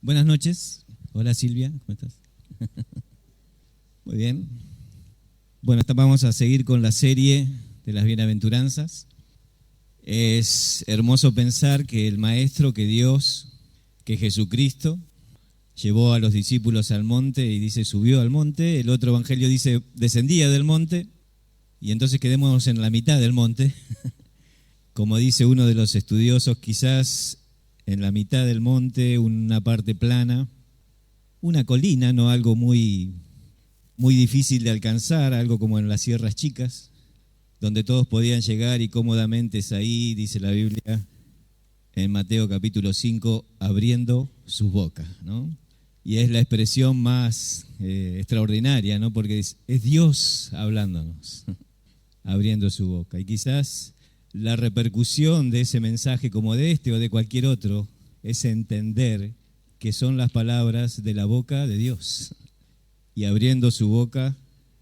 Buenas noches. Hola Silvia, ¿cómo estás? Muy bien. Bueno, vamos a seguir con la serie de las bienaventuranzas. Es hermoso pensar que el Maestro, que Dios, que Jesucristo, llevó a los discípulos al monte y dice subió al monte. El otro evangelio dice descendía del monte. Y entonces quedémonos en la mitad del monte. Como dice uno de los estudiosos, quizás en la mitad del monte, una parte plana, una colina, no algo muy difícil de alcanzar, algo como en las sierras chicas, donde todos podían llegar y cómodamente es ahí, dice la Biblia, en Mateo capítulo 5, abriendo sus bocas, ¿no? Y es la expresión más extraordinaria, ¿no? Porque es Dios hablándonos, abriendo su boca. Y quizás la repercusión de ese mensaje, como de este o de cualquier otro, es entender que son las palabras de la boca de Dios. Y abriendo su boca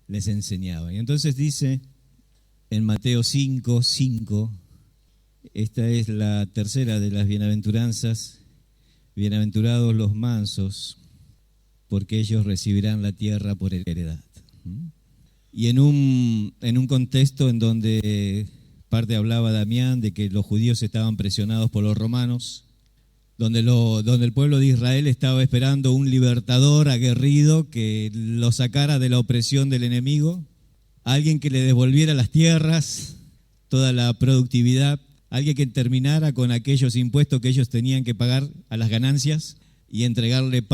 les enseñaba. Y entonces dice en Mateo 5:5, esta es la tercera de las bienaventuranzas: bienaventurados los mansos, porque ellos recibirán la tierra por heredad. Y en un contexto en donde parte hablaba Damián de que los judíos estaban presionados por los romanos, donde el pueblo de Israel estaba esperando un libertador aguerrido que lo sacara de la opresión del enemigo, alguien que le devolviera las tierras, toda la productividad, alguien que terminara con aquellos impuestos que ellos tenían que pagar a las ganancias y entregarle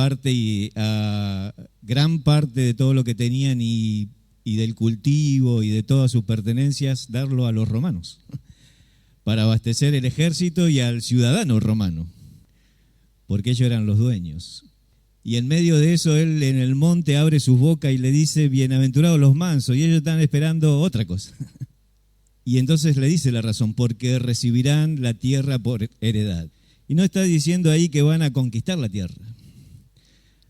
gran parte de todo lo que tenían y del cultivo y de todas sus pertenencias, darlo a los romanos, para abastecer el ejército y al ciudadano romano, porque ellos eran los dueños. Y en medio de eso, él en el monte abre sus bocas y le dice, bienaventurados los mansos, y ellos están esperando otra cosa. Y entonces le dice la razón, porque recibirán la tierra por heredad. Y no está diciendo ahí que van a conquistar la tierra.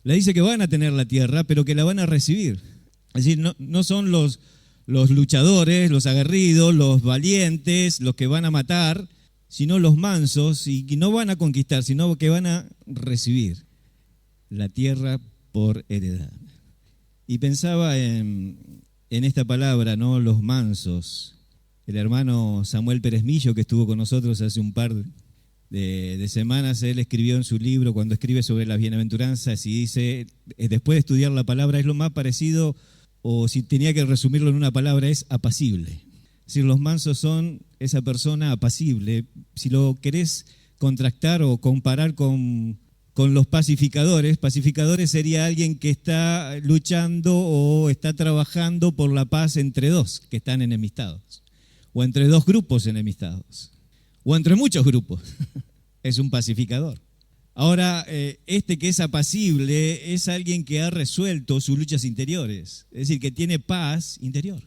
Le dice que van a tener la tierra, pero que la van a recibir. Es decir, no son los luchadores, los aguerridos, los valientes, los que van a matar, sino los mansos, y que no van a conquistar, sino que van a recibir la tierra por heredad. Y pensaba en esta palabra, ¿no? Los mansos. El hermano Samuel Pérez Millo, que estuvo con nosotros hace un par de semanas, él escribió en su libro, cuando escribe sobre las bienaventuranzas, y dice, después de estudiar la palabra, es lo más parecido, o si tenía que resumirlo en una palabra, es apacible. Es decir, los mansos son esa persona apacible. Si lo querés contrastar o comparar con los pacificadores sería alguien que está luchando o está trabajando por la paz entre dos que están enemistados, o entre dos grupos enemistados, o entre muchos grupos. Es un pacificador. Ahora, este que es apacible es alguien que ha resuelto sus luchas interiores, es decir, que tiene paz interior,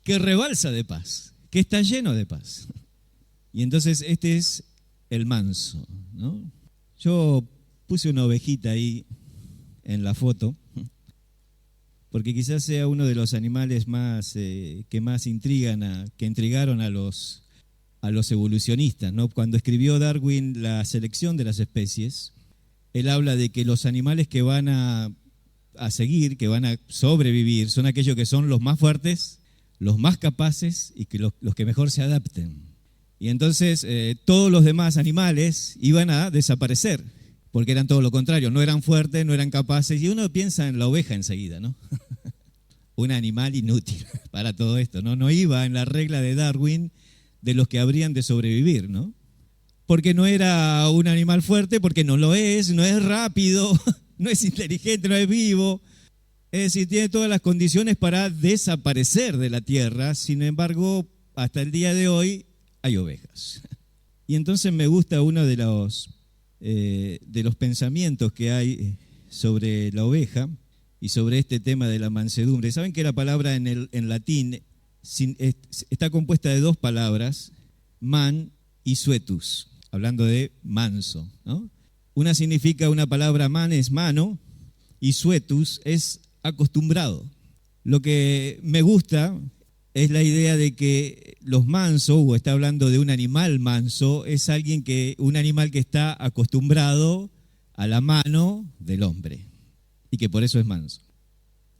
que rebalsa de paz, que está lleno de paz. Y entonces este es el manso, ¿no? Yo puse una ovejita ahí en la foto, porque quizás sea uno de los animales más que más intrigaron a los evolucionistas, ¿no? Cuando escribió Darwin la selección de las especies, él habla de que los animales que van a seguir, que van a sobrevivir, son aquellos que son los más fuertes, los más capaces y que los que mejor se adapten. Y entonces todos los demás animales iban a desaparecer, porque eran todo lo contrario, no eran fuertes, no eran capaces, y uno piensa en la oveja enseguida, ¿no? Un animal inútil para todo esto, ¿no? No iba en la regla de Darwin de los que habrían de sobrevivir, ¿no? Porque no era un animal fuerte, porque no lo es, no es rápido, no es inteligente, no es vivo. Es decir, tiene todas las condiciones para desaparecer de la tierra. Sin embargo, hasta el día de hoy hay ovejas. Y entonces me gusta uno de los pensamientos que hay sobre la oveja y sobre este tema de la mansedumbre. ¿Saben que la palabra en latín está compuesta de dos palabras, man y suetus, hablando de manso, ¿no? Una palabra man es mano y suetus es acostumbrado. Lo que me gusta es la idea de que los mansos, o está hablando de un animal manso, es un animal que está acostumbrado a la mano del hombre y que por eso es manso.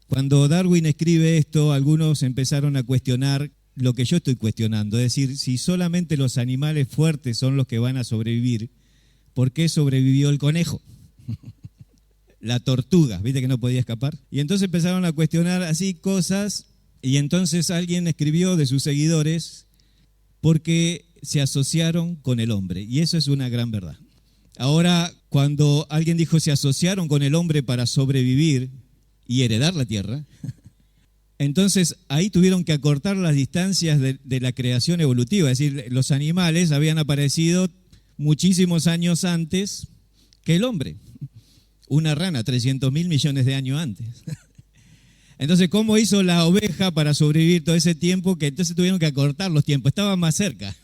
Cuando Darwin escribe esto, algunos empezaron a cuestionar lo que yo estoy cuestionando, es decir, si solamente los animales fuertes son los que van a sobrevivir, ¿por qué sobrevivió el conejo? La tortuga, ¿viste que no podía escapar? Y entonces empezaron a cuestionar así cosas, y entonces alguien escribió de sus seguidores porque se asociaron con el hombre, y eso es una gran verdad. Ahora, cuando alguien dijo se asociaron con el hombre para sobrevivir y heredar la tierra, entonces ahí tuvieron que acortar las distancias de la creación evolutiva, es decir, los animales habían aparecido muchísimos años antes que el hombre. Una rana, 300.000 millones de años antes. Entonces, ¿cómo hizo la oveja para sobrevivir todo ese tiempo? Que entonces tuvieron que acortar los tiempos, estaban más cerca.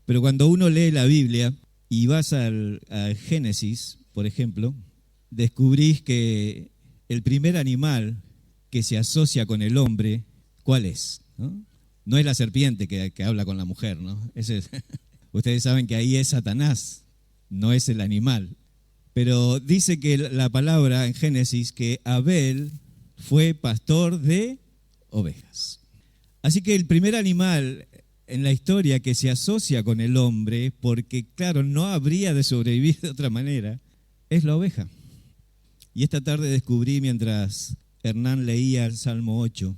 Pero cuando uno lee la Biblia y vas al Génesis, por ejemplo, descubrís que el primer animal que se asocia con el hombre, ¿cuál es? No es la serpiente que habla con la mujer, ¿no? Ustedes saben que ahí es Satanás, no es el animal. Pero dice que la palabra en Génesis que Abel fue pastor de ovejas. Así que el primer animal en la historia que se asocia con el hombre, porque claro, no habría de sobrevivir de otra manera, es la oveja. Y esta tarde descubrí, mientras Hernán leía el Salmo 8,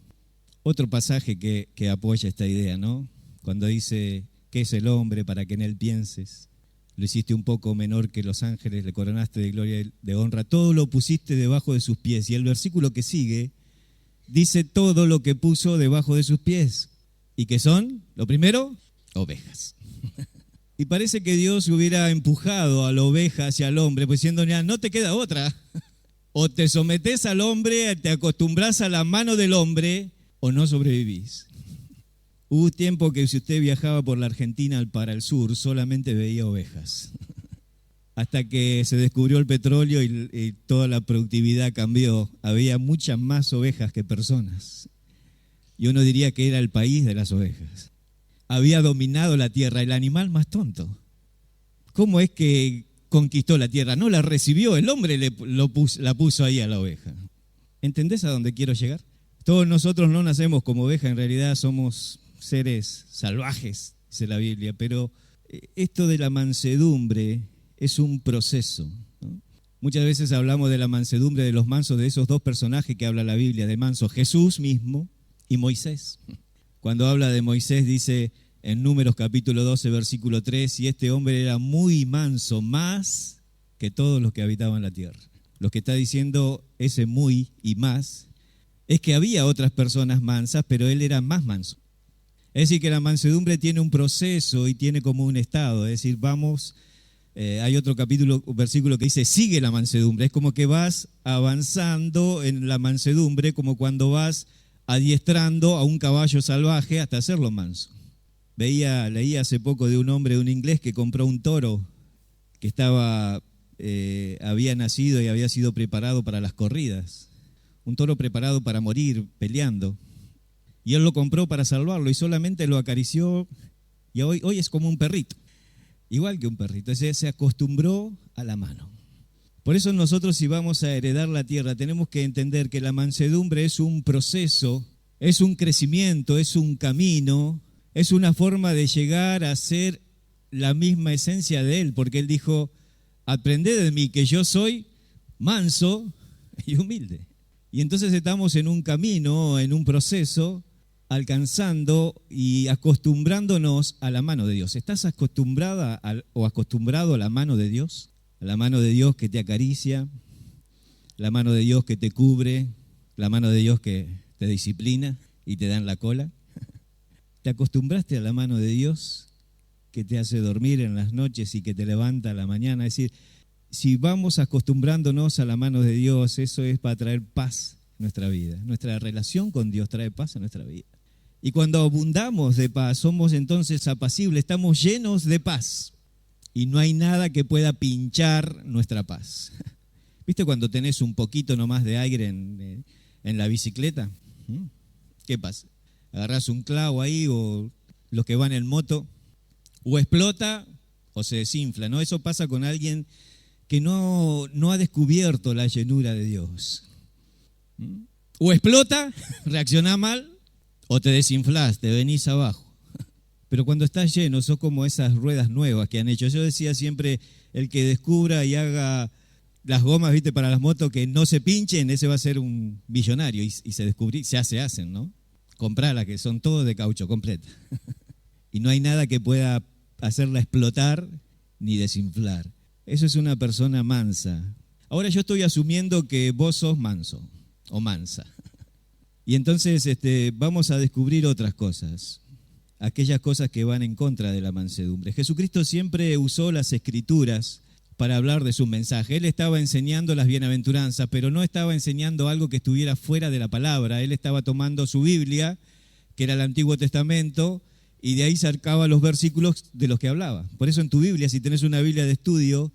otro pasaje que apoya esta idea, ¿no? Cuando dice, ¿qué es el hombre para que en él pienses? Lo hiciste un poco menor que los ángeles, le coronaste de gloria y de honra, todo lo pusiste debajo de sus pies. Y el versículo que sigue dice todo lo que puso debajo de sus pies. ¿Y qué son? Lo primero, ovejas. Y parece que Dios hubiera empujado a la oveja hacia el hombre, pues diciendo, ya no te queda otra. O te sometés al hombre, te acostumbras a la mano del hombre, o no sobrevivís. Hubo un tiempo que si usted viajaba por la Argentina para el sur, solamente veía ovejas. Hasta que se descubrió el petróleo y toda la productividad cambió. Había muchas más ovejas que personas. Y uno diría que era el país de las ovejas. Había dominado la tierra, el animal más tonto. ¿Cómo es que conquistó la tierra? No la recibió, el hombre la puso ahí a la oveja. ¿Entendés a dónde quiero llegar? Todos nosotros no nacemos como oveja, en realidad somos seres salvajes, dice la Biblia, pero esto de la mansedumbre es un proceso, ¿no? Muchas veces hablamos de la mansedumbre de los mansos, de esos dos personajes que habla la Biblia de manso, Jesús mismo y Moisés. Cuando habla de Moisés dice en Números capítulo 12, versículo 3, y este hombre era muy manso, más que todos los que habitaban la tierra. Lo que está diciendo ese muy y más es que había otras personas mansas, pero él era más manso. Es decir, que la mansedumbre tiene un proceso y tiene como un estado. Es decir, hay otro versículo que dice, sigue la mansedumbre. Es como que vas avanzando en la mansedumbre, como cuando vas adiestrando a un caballo salvaje hasta hacerlo manso. Leí hace poco de un hombre, un inglés, que compró un toro que había nacido y había sido preparado para las corridas. Un toro preparado para morir peleando. Y él lo compró para salvarlo y solamente lo acarició y hoy es como un perrito, igual que un perrito. Se acostumbró a la mano. Por eso nosotros, si vamos a heredar la tierra, tenemos que entender que la mansedumbre es un proceso, es un crecimiento, es un camino, es una forma de llegar a ser la misma esencia de él, porque él dijo, aprended de mí que yo soy manso y humilde. Y entonces estamos en un camino, en un proceso, alcanzando y acostumbrándonos a la mano de Dios. ¿Estás acostumbrada o acostumbrado a la mano de Dios? A la mano de Dios que te acaricia, la mano de Dios que te cubre, la mano de Dios que te disciplina y te da en la cola. ¿Te acostumbraste a la mano de Dios que te hace dormir en las noches y que te levanta a la mañana? Es decir, si vamos acostumbrándonos a la mano de Dios, eso es para traer paz en nuestra vida. Nuestra relación con Dios trae paz en nuestra vida. Y cuando abundamos de paz, somos entonces apacibles, estamos llenos de paz. Y no hay nada que pueda pinchar nuestra paz. ¿Viste cuando tenés un poquito nomás de aire en la bicicleta? ¿Qué pasa? Agarrás un clavo ahí, o los que van en moto, o explota o se desinfla, ¿no? Eso pasa con alguien que no ha descubierto la llenura de Dios. O explota, reacciona mal, o te desinflás, te venís abajo. Pero cuando estás lleno, sos como esas ruedas nuevas que han hecho. Yo decía siempre, el que descubra y haga las gomas, ¿viste?, para las motos que no se pinchen, ese va a ser un millonario. Y se hacen, ¿no? Comprarlas, que son todos de caucho completa. Y no hay nada que pueda hacerla explotar ni desinflar. Eso es una persona mansa. Ahora yo estoy asumiendo que vos sos manso o mansa. Y entonces vamos a descubrir otras cosas, aquellas cosas que van en contra de la mansedumbre. Jesucristo siempre usó las Escrituras para hablar de su mensaje. Él estaba enseñando las bienaventuranzas, pero no estaba enseñando algo que estuviera fuera de la palabra. Él estaba tomando su Biblia, que era el Antiguo Testamento, y de ahí sacaba los versículos de los que hablaba. Por eso en tu Biblia, si tenés una Biblia de estudio,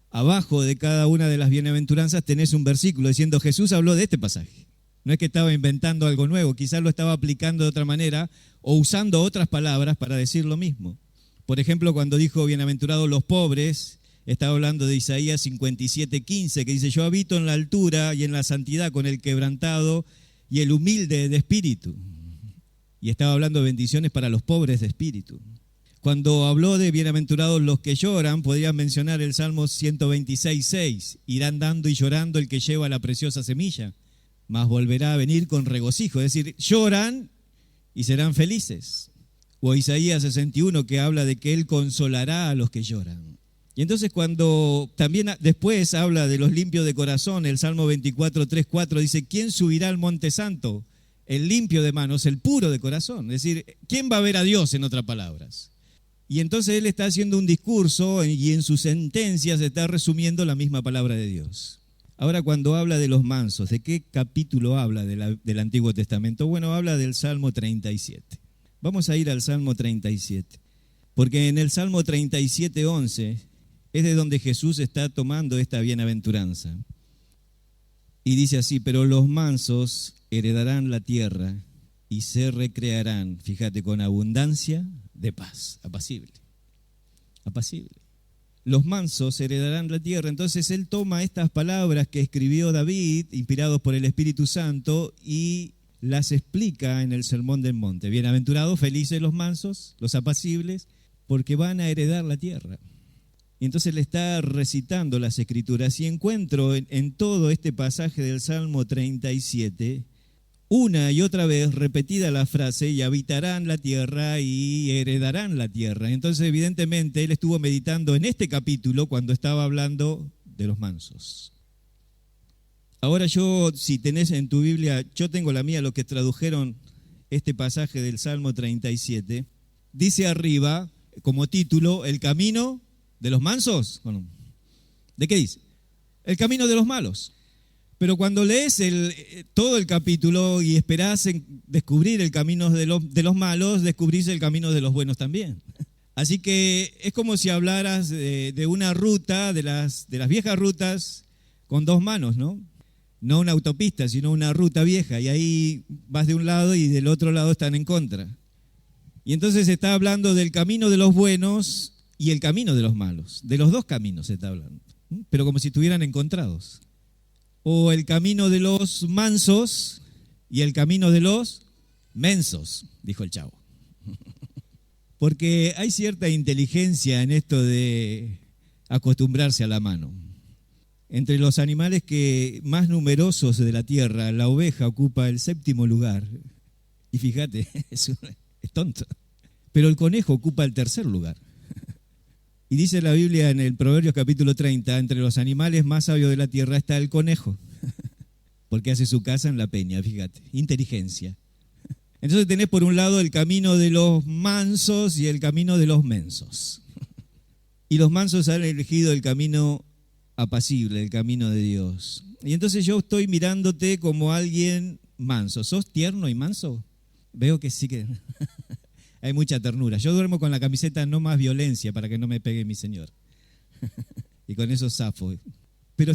abajo de cada una de las bienaventuranzas tenés un versículo diciendo Jesús habló de este pasaje. No es que estaba inventando algo nuevo, quizás lo estaba aplicando de otra manera o usando otras palabras para decir lo mismo. Por ejemplo, cuando dijo bienaventurados los pobres, estaba hablando de Isaías 57:15, que dice, yo habito en la altura y en la santidad con el quebrantado y el humilde de espíritu. Y estaba hablando de bendiciones para los pobres de espíritu. Cuando habló de bienaventurados los que lloran, podría mencionar el Salmo 126:6, irán dando y llorando el que lleva la preciosa semilla, mas volverá a venir con regocijo, es decir, lloran y serán felices. O Isaías 61, que habla de que Él consolará a los que lloran. Y entonces cuando también después habla de los limpios de corazón, el Salmo 24:3-4 dice, ¿quién subirá al monte santo? El limpio de manos, el puro de corazón. Es decir, ¿quién va a ver a Dios, en otras palabras? Y entonces Él está haciendo un discurso y en sus sentencias está resumiendo la misma palabra de Dios. Ahora, cuando habla de los mansos, ¿de qué capítulo habla del Antiguo Testamento? Bueno, habla del Salmo 37. Vamos a ir al Salmo 37, porque en el Salmo 37:11 es de donde Jesús está tomando esta bienaventuranza. Y dice así, pero los mansos heredarán la tierra y se recrearán, fíjate, con abundancia de paz, apacible, apacible. Los mansos heredarán la tierra. Entonces él toma estas palabras que escribió David, inspirados por el Espíritu Santo, y las explica en el Sermón del Monte. Bienaventurados, felices los mansos, los apacibles, porque van a heredar la tierra. Y entonces le está recitando las Escrituras. Y encuentro en todo este pasaje del Salmo 37, una y otra vez repetida la frase, y habitarán la tierra y heredarán la tierra. Entonces, evidentemente, él estuvo meditando en este capítulo cuando estaba hablando de los mansos. Ahora yo, si tenés en tu Biblia, yo tengo la mía, los que tradujeron este pasaje del Salmo 37, dice arriba, como título, el camino de los mansos. ¿De qué dice? El camino de los malos. Pero cuando lees todo el capítulo y esperás descubrir el camino de los malos, descubrís el camino de los buenos también. Así que es como si hablaras de una ruta, de las viejas rutas, con dos manos, ¿no? No una autopista, sino una ruta vieja. Y ahí vas de un lado y del otro lado están en contra. Y entonces está hablando del camino de los buenos y el camino de los malos. De los dos caminos se está hablando, pero como si estuvieran encontrados. O el camino de los mansos y el camino de los mensos, dijo el Chavo. Porque hay cierta inteligencia en esto de acostumbrarse a la mano. Entre los animales más numerosos de la tierra, la oveja ocupa el 7º lugar. Y fíjate, es tonto. Pero el conejo ocupa el 3er lugar. Y dice la Biblia en el Proverbios capítulo 30, entre los animales más sabios de la tierra está el conejo, porque hace su casa en la peña, fíjate, inteligencia. Entonces tenés por un lado el camino de los mansos y el camino de los mensos. Y los mansos han elegido el camino apacible, el camino de Dios. Y entonces yo estoy mirándote como alguien manso. ¿Sos tierno y manso? Veo que sí que... Hay mucha ternura. Yo duermo con la camiseta no más violencia para que no me pegue mi Señor. Y con eso zafo. Pero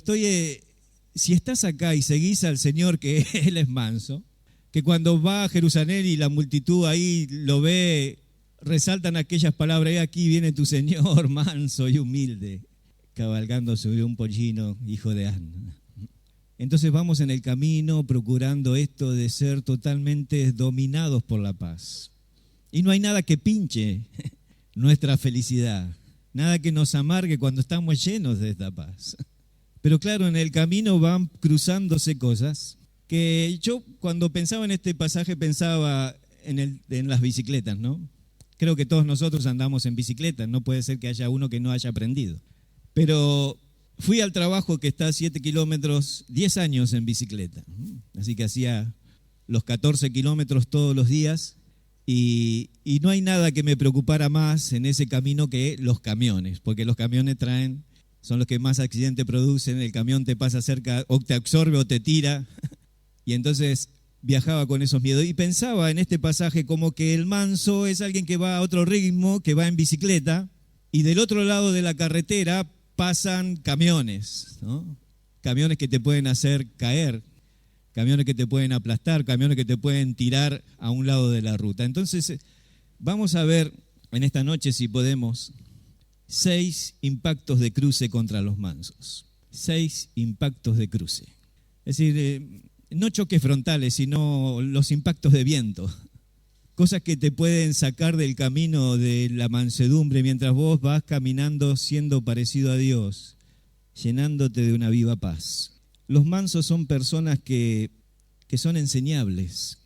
si estás acá y seguís al Señor, que Él es manso, que cuando va a Jerusalén y la multitud ahí lo ve, resaltan aquellas palabras, aquí viene tu Señor, manso y humilde. cabalgando sobre un pollino, hijo de Ana. Entonces vamos en el camino procurando esto de ser totalmente dominados por la paz. Y no hay nada que pinche nuestra felicidad, nada que nos amargue cuando estamos llenos de esta paz. Pero claro, en el camino van cruzándose cosas que yo cuando pensaba en este pasaje pensaba en las bicicletas, ¿no? Creo que todos nosotros andamos en bicicleta, no puede ser que haya uno que no haya aprendido. Pero fui al trabajo que está a 7 kilómetros, 10 años en bicicleta. Así que hacía los 14 kilómetros todos los días y no hay nada que me preocupara más en ese camino que los camiones, porque los camiones son los que más accidentes producen, el camión te pasa cerca o te absorbe o te tira. Y entonces viajaba con esos miedos y pensaba en este pasaje como que el manso es alguien que va a otro ritmo, que va en bicicleta y del otro lado de la carretera pasan camiones, ¿no? Camiones que te pueden hacer caer, camiones que te pueden aplastar, camiones que te pueden tirar a un lado de la ruta. Entonces, vamos a ver en esta noche, si podemos, 6 impactos de cruce contra los mansos. 6 impactos de cruce. Es decir, no choques frontales, sino los impactos de viento. Cosas que te pueden sacar del camino de la mansedumbre mientras vos vas caminando siendo parecido a Dios, llenándote de una viva paz. Los mansos son personas que son enseñables,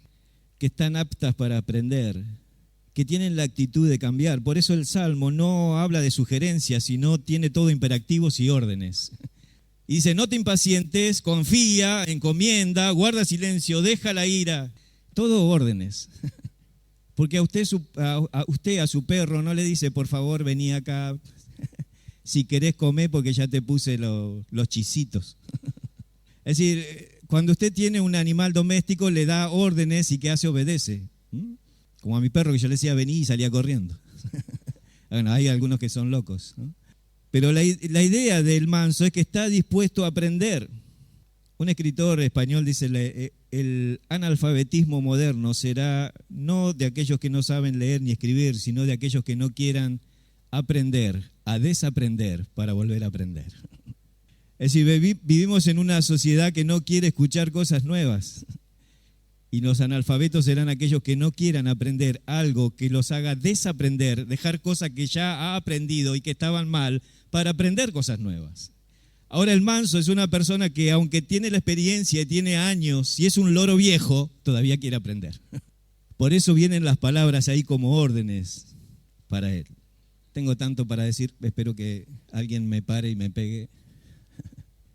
que están aptas para aprender, que tienen la actitud de cambiar. Por eso el Salmo no habla de sugerencias, sino tiene todo imperativos y órdenes. Y dice, no te impacientes, confía, encomienda, guarda silencio, deja la ira. Todo órdenes. Porque a usted, a su perro, no le dice, por favor, vení acá, si querés comer porque ya te puse los chisitos. Es decir, cuando usted tiene un animal doméstico, le da órdenes y que hace obedece. Como a mi perro que yo le decía, vení y salía corriendo. Bueno, hay algunos que son locos, ¿no? Pero la idea del manso es que está dispuesto a aprender. Un escritor español dice, el analfabetismo moderno será no de aquellos que no saben leer ni escribir, sino de aquellos que no quieran aprender, a desaprender para volver a aprender. Es decir, vivimos en una sociedad que no quiere escuchar cosas nuevas. Y los analfabetos serán aquellos que no quieran aprender algo que los haga desaprender, dejar cosas que ya ha aprendido y que estaban mal, para aprender cosas nuevas. Ahora el manso es una persona que aunque tiene la experiencia y tiene años y es un loro viejo, todavía quiere aprender. Por eso vienen las palabras ahí como órdenes para él. Tengo tanto para decir, espero que alguien me pare y me pegue.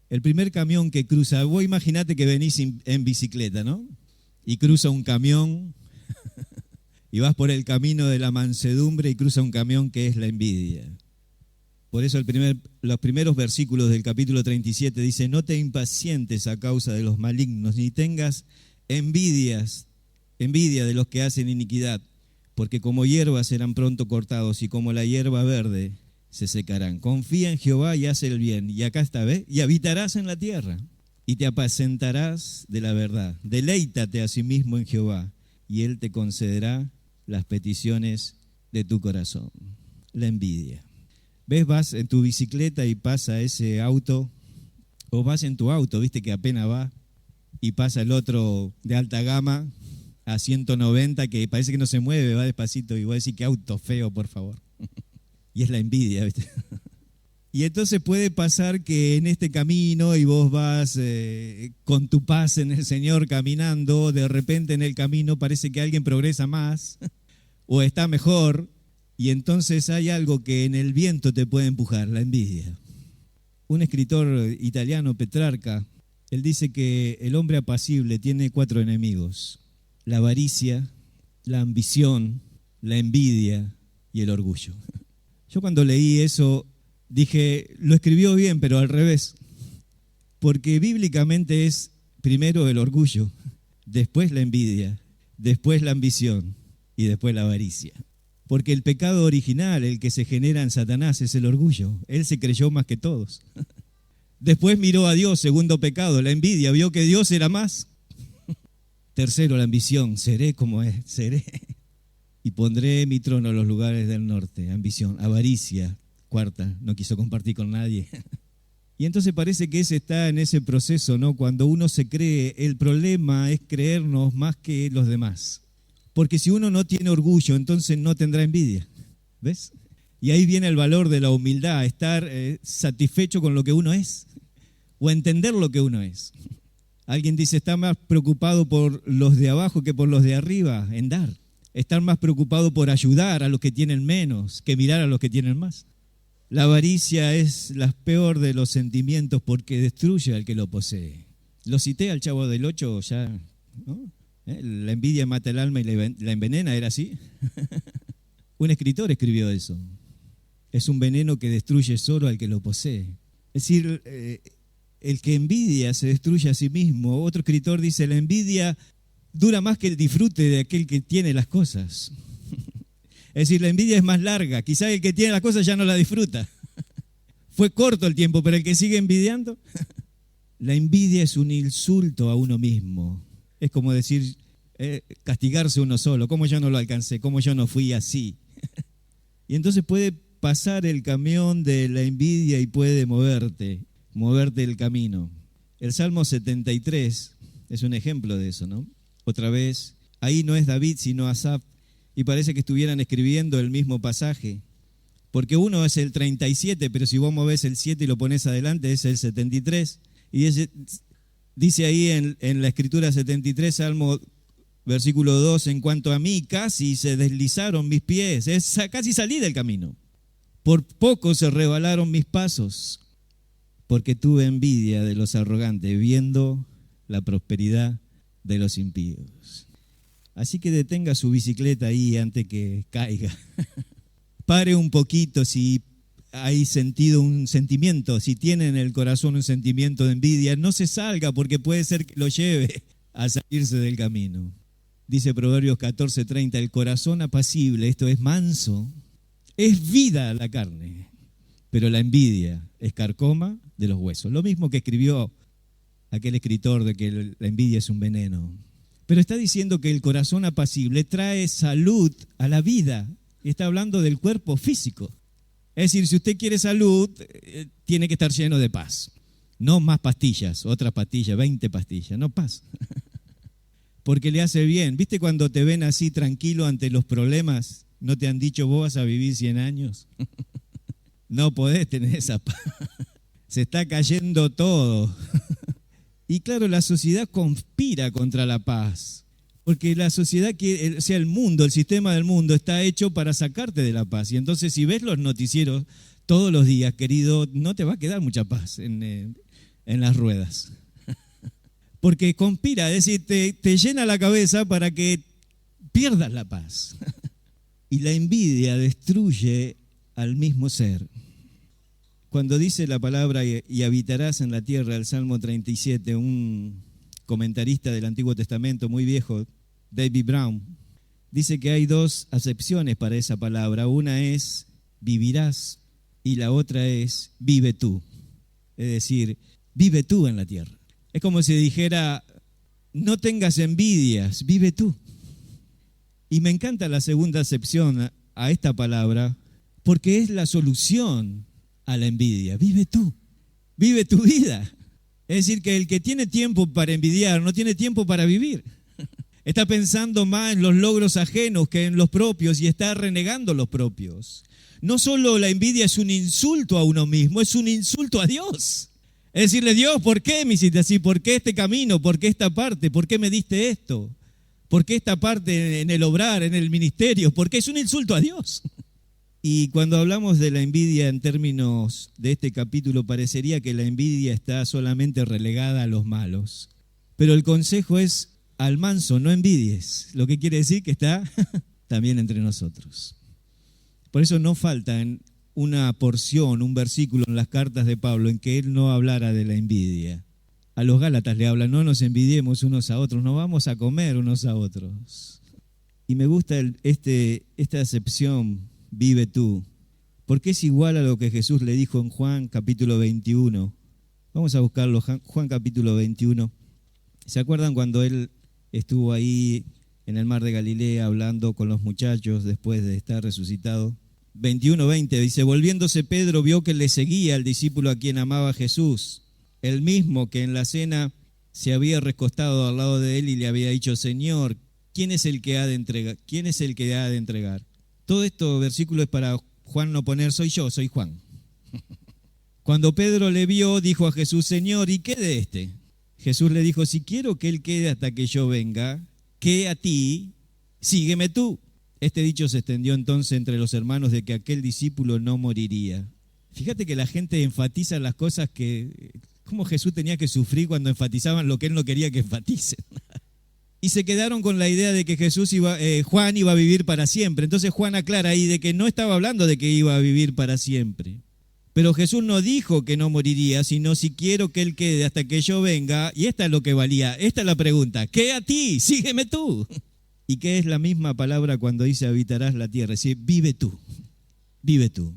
El primer camión que cruza, vos imaginate que venís en bicicleta, ¿no? Y cruza un camión y vas por el camino de la mansedumbre y cruza un camión que es la envidia. Por eso los primeros versículos del capítulo 37 dice, no te impacientes a causa de los malignos, ni tengas envidia de los que hacen iniquidad, porque como hierba serán pronto cortados y como la hierba verde se secarán. Confía en Jehová y haz el bien. Y acá está, ¿ves? Y habitarás en la tierra y te apacentarás de la verdad. Deleítate a sí mismo en Jehová y Él te concederá las peticiones de tu corazón. La envidia. ¿Ves? Vas en tu bicicleta y pasa ese auto, o vas en tu auto, viste que apenas va, y pasa el otro de alta gama a 190 que parece que no se mueve, va despacito y vos decís, qué auto feo, por favor. Y es la envidia, ¿viste? Y entonces puede pasar que en este camino y vos vas con tu paz en el Señor caminando, de repente en el camino parece que alguien progresa más o está mejor. Y entonces hay algo que en el viento te puede empujar, la envidia. Un escritor italiano, Petrarca, él dice que el hombre apacible tiene 4 enemigos: la avaricia, la ambición, la envidia y el orgullo. Yo cuando leí eso dije, lo escribió bien, pero al revés. Porque bíblicamente es primero el orgullo, después la envidia, después la ambición y después la avaricia. Porque el pecado original, el que se genera en Satanás, es el orgullo. Él se creyó más que todos. Después miró a Dios, segundo pecado, la envidia, vio que Dios era más. Tercero, la ambición, seré como es, seré. Y pondré mi trono en los lugares del norte, ambición, avaricia, cuarta, no quiso compartir con nadie. Y entonces parece que ese está en ese proceso, ¿no? Cuando uno se cree, el problema es creernos más que los demás. Porque si uno no tiene orgullo, entonces no tendrá envidia. ¿Ves? Y ahí viene el valor de la humildad, estar satisfecho con lo que uno es, o entender lo que uno es. Alguien dice, está más preocupado por los de abajo que por los de arriba, en dar. Estar más preocupado por ayudar a los que tienen menos que mirar a los que tienen más. La avaricia es la peor de los sentimientos porque destruye al que lo posee. Lo cité al Chavo del Ocho ya, ¿no? La envidia mata el alma y la envenena, ¿era así? Un escritor escribió eso. Es un veneno que destruye solo al que lo posee. Es decir, el que envidia se destruye a sí mismo. Otro escritor dice, la envidia dura más que el disfrute de aquel que tiene las cosas. Es decir, la envidia es más larga. Quizá el que tiene las cosas ya no la disfruta. Fue corto el tiempo, pero el que sigue envidiando. La envidia es un insulto a uno mismo. Es como decir, castigarse uno solo. ¿Cómo yo no lo alcancé? ¿Cómo yo no fui así? Y entonces puede pasar el camión de la envidia y puede moverte el camino. El Salmo 73 es un ejemplo de eso, ¿no? Otra vez, ahí no es David, sino Asaf. Y parece que estuvieran escribiendo el mismo pasaje. Porque uno es el 37, pero si vos movés el 7 y lo pones adelante, es el 73. Y dice ahí en la escritura 73, Salmo versículo 2, en cuanto a mí, casi se deslizaron mis pies, casi salí del camino. Por poco se rebalaron mis pasos, porque tuve envidia de los arrogantes, viendo la prosperidad de los impíos. Así que detenga su bicicleta ahí antes que caiga. Pare un poquito si hay un sentimiento, si tiene en el corazón un sentimiento de envidia, no se salga porque puede ser que lo lleve a salirse del camino. Dice Proverbios 14:30, el corazón apacible, esto es manso, es vida a la carne, pero la envidia es carcoma de los huesos. Lo mismo que escribió aquel escritor de que la envidia es un veneno. Pero está diciendo que el corazón apacible trae salud a la vida. Y está hablando del cuerpo físico. Es decir, si usted quiere salud, tiene que estar lleno de paz. No más pastillas, otras pastillas, 20 pastillas, no paz. Porque le hace bien. ¿Viste cuando te ven así tranquilo ante los problemas? ¿No te han dicho vos vas a vivir 100 años? No podés tener esa paz. Se está cayendo todo. Y claro, la sociedad conspira contra la paz, porque la sociedad, el mundo, el sistema del mundo está hecho para sacarte de la paz. Y entonces si ves los noticieros todos los días, querido, no te va a quedar mucha paz en las ruedas. Porque conspira, es decir, te llena la cabeza para que pierdas la paz. Y la envidia destruye al mismo ser. Cuando dice la palabra y habitarás en la tierra, el Salmo 37, un comentarista del Antiguo Testamento muy viejo, David Brown, dice que hay dos acepciones para esa palabra. Una es vivirás y la otra es vive tú. Es decir, vive tú en la tierra. Es como si dijera, no tengas envidias, vive tú. Y me encanta la segunda acepción a esta palabra porque es la solución a la envidia. Vive tú, vive tu vida. Es decir, que el que tiene tiempo para envidiar no tiene tiempo para vivir. Está pensando más en los logros ajenos que en los propios y está renegando los propios. No solo la envidia es un insulto a uno mismo, es un insulto a Dios. Es decirle, Dios, ¿por qué me hiciste así? ¿Por qué este camino? ¿Por qué esta parte? ¿Por qué me diste esto? ¿Por qué esta parte en el obrar, en el ministerio? Porque es un insulto a Dios. Y cuando hablamos de la envidia en términos de este capítulo, parecería que la envidia está solamente relegada a los malos. Pero el consejo es al manso, no envidies, lo que quiere decir que está también entre nosotros. Por eso no falta en una porción, un versículo en las cartas de Pablo en que él no hablara de la envidia. A los Gálatas le habla, no nos envidiemos unos a otros, no vamos a comer unos a otros. Y me gusta esta acepción, vive tú, porque es igual a lo que Jesús le dijo en Juan capítulo 21. Vamos a buscarlo, Juan capítulo 21. ¿Se acuerdan cuando él estuvo ahí en el mar de Galilea hablando con los muchachos después de estar resucitado? 21:20 dice, volviéndose Pedro vio que le seguía el discípulo a quien amaba Jesús, el mismo que en la cena se había recostado al lado de él y le había dicho, Señor, ¿quién es el que ha de entregar? ¿Quién es el que ha de entregar? Todo esto versículo es para Juan no poner, soy yo, soy Juan. Cuando Pedro le vio, dijo a Jesús, Señor, ¿y qué de este? Jesús le dijo, si quiero que él quede hasta que yo venga, ¿qué a ti? Sígueme tú. Este dicho se extendió entonces entre los hermanos de que aquel discípulo no moriría. Fíjate que la gente enfatiza las cosas cómo Jesús tenía que sufrir cuando enfatizaban lo que él no quería que enfaticen. Y se quedaron con la idea de que Juan iba a vivir para siempre. Entonces Juan aclara ahí de que no estaba hablando de que iba a vivir para siempre. Pero Jesús no dijo que no moriría, sino si quiero que él quede hasta que yo venga. Y esta es lo que valía, esta es la pregunta. ¿Qué a ti? Sígueme tú. ¿Y qué es la misma palabra cuando dice habitarás la tierra? Es decir, vive tú, vive tú.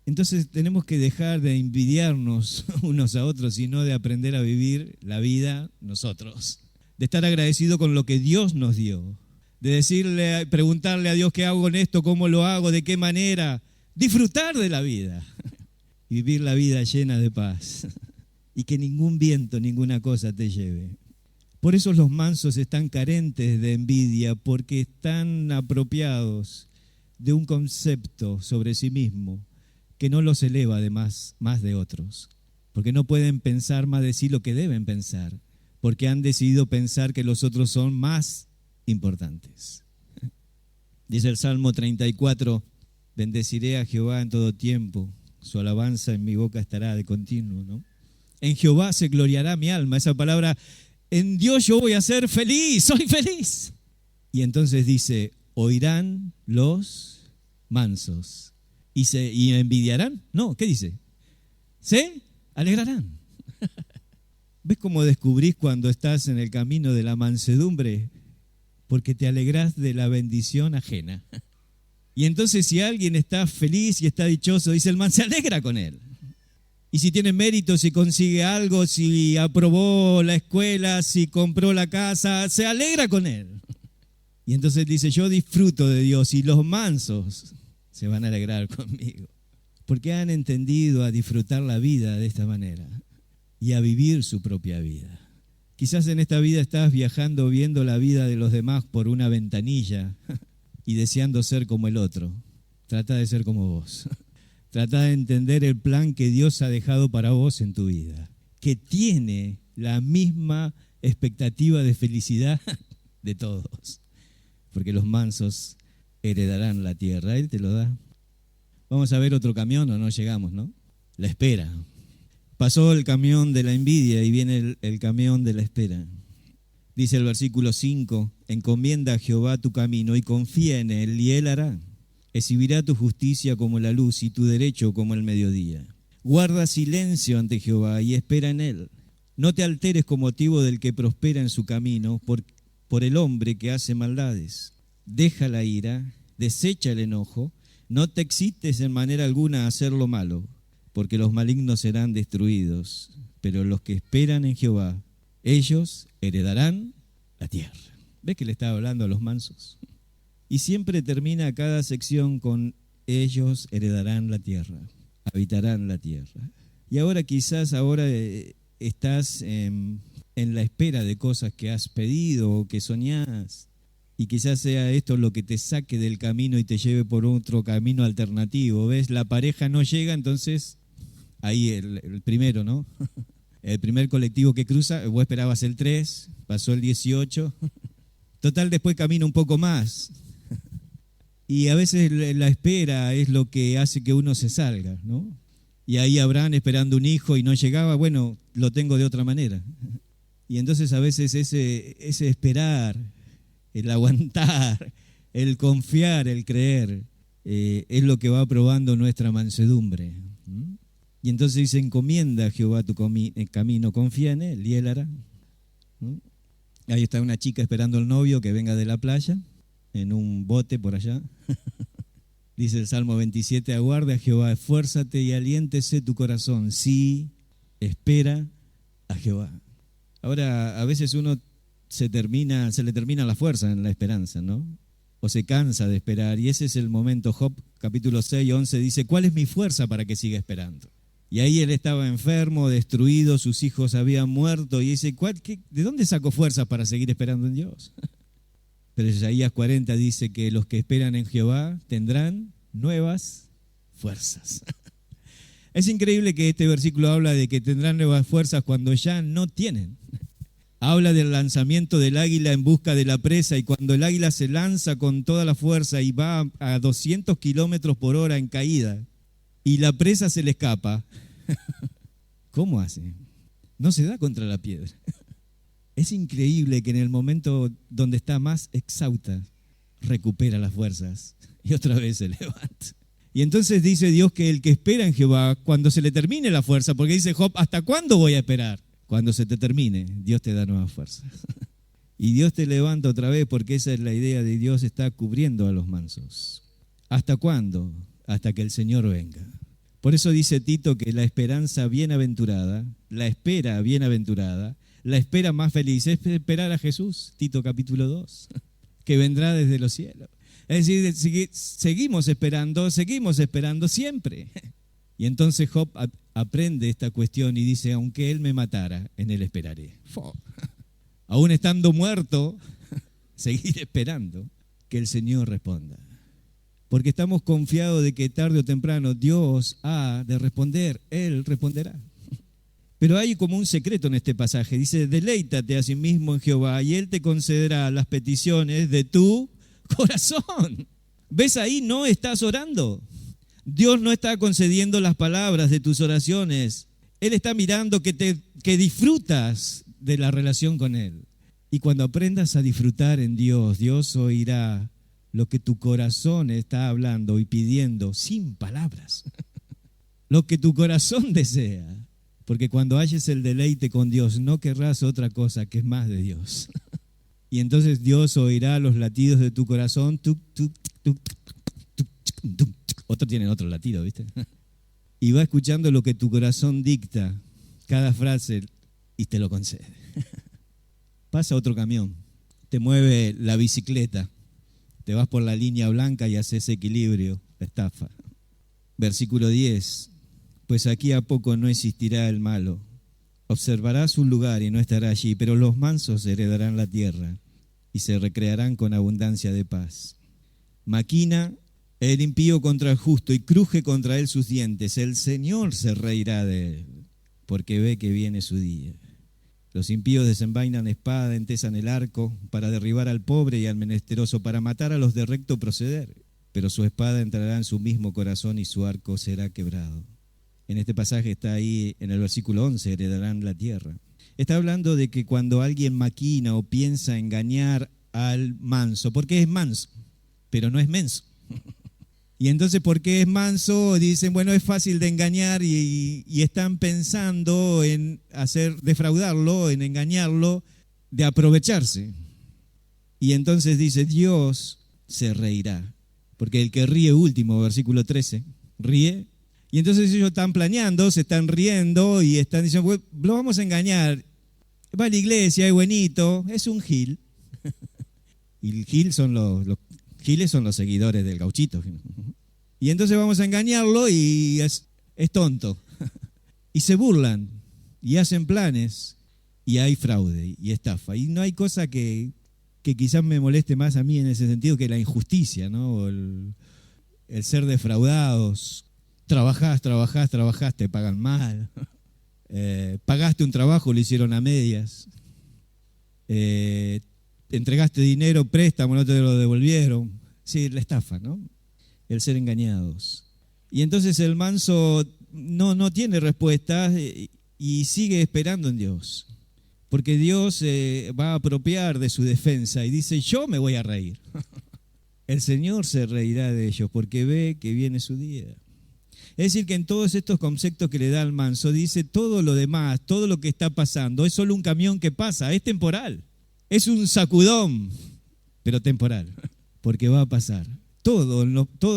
Entonces tenemos que dejar de envidiarnos unos a otros y no de aprender a vivir la vida nosotros. De estar agradecido con lo que Dios nos dio. De preguntarle a Dios qué hago con esto, cómo lo hago, de qué manera. Disfrutar de la vida. Vivir la vida llena de paz. Y que ningún viento, ninguna cosa te lleve. Por eso los mansos están carentes de envidia, porque están apropiados de un concepto sobre sí mismo que no los eleva además más de otros, porque no pueden pensar más de sí lo que deben pensar, porque han decidido pensar que los otros son más importantes. Dice el Salmo 34, bendeciré a Jehová en todo tiempo, su alabanza en mi boca estará de continuo, ¿no? En Jehová se gloriará mi alma, esa palabra, en Dios yo voy a ser feliz, soy feliz. Y entonces dice, oirán los mansos. ¿Y envidiarán? No, ¿qué dice? Se alegrarán. ¿Ves cómo descubrís cuando estás en el camino de la mansedumbre? Porque te alegrás de la bendición ajena. Y entonces si alguien está feliz y está dichoso, dice el man, se alegra con él. Y si tiene mérito, si consigue algo, si aprobó la escuela, si compró la casa, se alegra con él. Y entonces dice, yo disfruto de Dios y los mansos se van a alegrar conmigo. Porque han entendido a disfrutar la vida de esta manera y a vivir su propia vida. Quizás en esta vida estás viajando viendo la vida de los demás por una ventanilla y deseando ser como el otro. Trata de ser como vos. Trata de entender el plan que Dios ha dejado para vos en tu vida, que tiene la misma expectativa de felicidad de todos, porque los mansos heredarán la tierra, Él te lo da. Vamos a ver otro camión o no llegamos, ¿no? La espera. Pasó el camión de la envidia y viene el camión de la espera. Dice el versículo 5, encomienda a Jehová tu camino y confía en Él y Él hará. Exhibirá tu justicia como la luz y tu derecho como el mediodía. Guarda silencio ante Jehová y espera en Él. No te alteres con motivo del que prospera en su camino, por el hombre que hace maldades. Deja la ira, desecha el enojo, no te excites en manera alguna a hacer lo malo, porque los malignos serán destruidos, pero los que esperan en Jehová, ellos heredarán la tierra. ¿Ves que le estaba hablando a los mansos? Y siempre termina cada sección con ellos heredarán la tierra, habitarán la tierra. Y ahora quizás estás en la espera de cosas que has pedido o que soñás. Y quizás sea esto lo que te saque del camino y te lleve por otro camino alternativo. ¿Ves? La pareja no llega, entonces ahí el primero, ¿no? El primer colectivo que cruza, vos esperabas el 3, pasó el 18. Total, después camina un poco más. Y a veces la espera es lo que hace que uno se salga, ¿no? Y ahí Abraham esperando un hijo y no llegaba, bueno, lo tengo de otra manera. Y entonces a veces ese esperar, el aguantar, el confiar, el creer, es lo que va probando nuestra mansedumbre. Y entonces dice, encomienda a Jehová tu camino, confía en Él y Él hará. Ahí está una chica esperando al novio que venga de la playa, en un bote por allá. Dice el Salmo 27, aguarde a Jehová, esfuérzate y aliéntese tu corazón. Sí, espera a Jehová. Ahora, a veces uno se le termina la fuerza en la esperanza, ¿no? o se cansa de esperar. Y ese es el momento. Job capítulo 6, 11 dice, ¿cuál es mi fuerza para que siga esperando? Y ahí él estaba enfermo, destruido, sus hijos habían muerto. Y dice, ¿de dónde saco fuerzas para seguir esperando en Dios? Pero Isaías 40 dice que los que esperan en Jehová tendrán nuevas fuerzas. Es increíble que este versículo habla de que tendrán nuevas fuerzas cuando ya no tienen. Habla del lanzamiento del águila en busca de la presa, y cuando el águila se lanza con toda la fuerza y va a 200 kilómetros por hora en caída, y la presa se le escapa, ¿cómo hace? No se da contra la piedra. Es increíble que en el momento donde está más exhausta, recupera las fuerzas y otra vez se levanta. Y entonces dice Dios que el que espera en Jehová, cuando se le termine la fuerza, porque dice Job, ¿hasta cuándo voy a esperar? Cuando se te termine, Dios te da nuevas fuerzas. Y Dios te levanta otra vez, porque esa es la idea de Dios, está cubriendo a los mansos. ¿Hasta cuándo? Hasta que el Señor venga. Por eso dice Tito que la esperanza bienaventurada, la espera bienaventurada, la espera más feliz es esperar a Jesús, Tito capítulo 2, que vendrá desde los cielos. Es decir, seguimos esperando siempre. Y entonces Job aprende esta cuestión y dice, aunque él me matara, en él esperaré. Aún estando muerto, seguir esperando que el Señor responda. Porque estamos confiados de que tarde o temprano Dios ha de responder, Él responderá. Pero hay como un secreto en este pasaje. Dice, deleítate a sí mismo en Jehová y Él te concederá las peticiones de tu corazón. ¿Ves ahí? No estás orando. Dios no está concediendo las palabras de tus oraciones. Él está mirando que disfrutas de la relación con Él. Y cuando aprendas a disfrutar en Dios, Dios oirá lo que tu corazón está hablando y pidiendo sin palabras. Lo que tu corazón desea. Porque cuando halles el deleite con Dios, no querrás otra cosa que es más de Dios. Y entonces Dios oirá los latidos de tu corazón. Tuc, tuc, tuc, tuc, tuc, tuc. Otro tiene otro latido, ¿viste? Y va escuchando lo que tu corazón dicta, cada frase, y te lo concede. Pasa otro camión, te mueve la bicicleta, te vas por la línea blanca y haces equilibrio, estafa. Versículo 10, pues aquí a poco no existirá el malo. Observarás un lugar y no estará allí, pero los mansos heredarán la tierra y se recrearán con abundancia de paz. Maquina el impío contra el justo y cruje contra él sus dientes. El Señor se reirá de él, porque ve que viene su día. Los impíos desenvainan espada, entesan el arco para derribar al pobre y al menesteroso, para matar a los de recto proceder. Pero su espada entrará en su mismo corazón y su arco será quebrado. En este pasaje está ahí en el versículo 11, heredarán la tierra. Está hablando de que cuando alguien maquina o piensa engañar al manso, porque es manso, pero no es menso. Y entonces, ¿por qué es manso? Dicen, bueno, es fácil de engañar y están pensando en defraudarlo, en engañarlo, de aprovecharse. Y entonces dice, Dios se reirá. Porque el que ríe último, versículo 13, ríe. Y entonces ellos están planeando, se están riendo y están diciendo, bueno, lo vamos a engañar. Va a la iglesia, es buenito, es un gil. Y el gil son los giles son los seguidores del gauchito. Y entonces vamos a engañarlo y es tonto. Y se burlan y hacen planes y hay fraude y estafa. Y no hay cosa que quizás me moleste más a mí en ese sentido que la injusticia, ¿no? El ser defraudados. Trabajás, te pagan mal. Pagaste un trabajo, lo hicieron a medias. Entregaste dinero, préstamo, no te lo devolvieron. Sí, la estafa, ¿no? El ser engañados. Y entonces el manso no tiene respuestas y sigue esperando en Dios. Porque Dios va a apropiar de su defensa y dice, yo me voy a reír. El Señor se reirá de ellos porque ve que viene su día. Es decir, que en todos estos conceptos que le da al manso, dice todo lo demás, todo lo que está pasando, es solo un camión que pasa, es temporal. Es un sacudón, pero temporal, porque va a pasar. Todo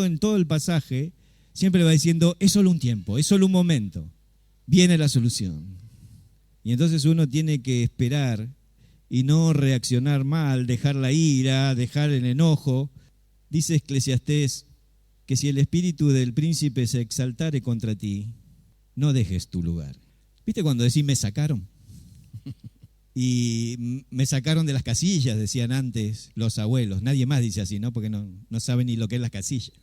en todo el pasaje siempre va diciendo, es solo un tiempo, es solo un momento. Viene la solución. Y entonces uno tiene que esperar y no reaccionar mal, dejar la ira, dejar el enojo, Dice Eclesiastés que si el espíritu del príncipe se exaltare contra ti, no dejes tu lugar. ¿Viste cuando decís me sacaron? Y me sacaron de las casillas, decían antes los abuelos. Nadie más dice así, ¿no? Porque no saben ni lo que es las casillas.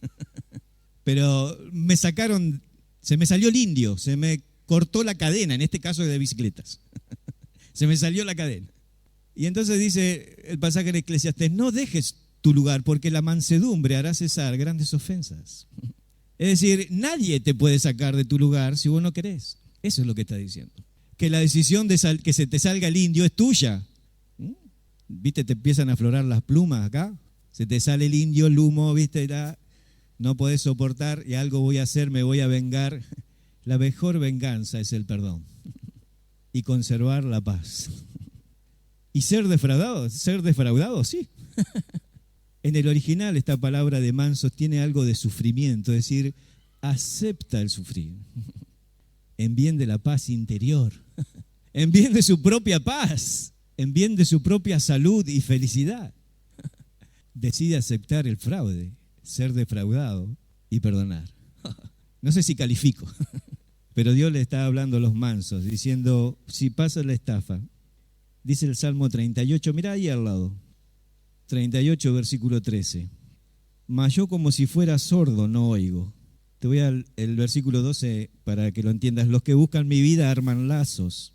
Pero me sacaron, se me salió el indio, se me cortó la cadena, en este caso de bicicletas. Se me salió la cadena. Y entonces dice el pasaje de Eclesiastés, no dejes tu lugar, porque la mansedumbre hará cesar grandes ofensas. Es decir, nadie te puede sacar de tu lugar si vos no querés. Eso es lo que está diciendo. Que la decisión de que se te salga el indio es tuya. ¿Viste? Te empiezan a aflorar las plumas acá. Se te sale el indio, el humo, ¿viste? No podés soportar y algo voy a hacer, me voy a vengar. La mejor venganza es el perdón y conservar la paz. Y ser defraudado, sí. En el original esta palabra de mansos tiene algo de sufrimiento, es decir, acepta el sufrir en bien de la paz interior, en bien de su propia paz, en bien de su propia salud y felicidad. Decide aceptar el fraude, ser defraudado y perdonar. No sé si califico, pero Dios le está hablando a los mansos, diciendo, si pasa la estafa, dice el Salmo 38, mirá ahí al lado, 38, versículo 13. Mas yo como si fuera sordo no oigo. Te voy al versículo 12 para que lo entiendas. Los que buscan mi vida arman lazos.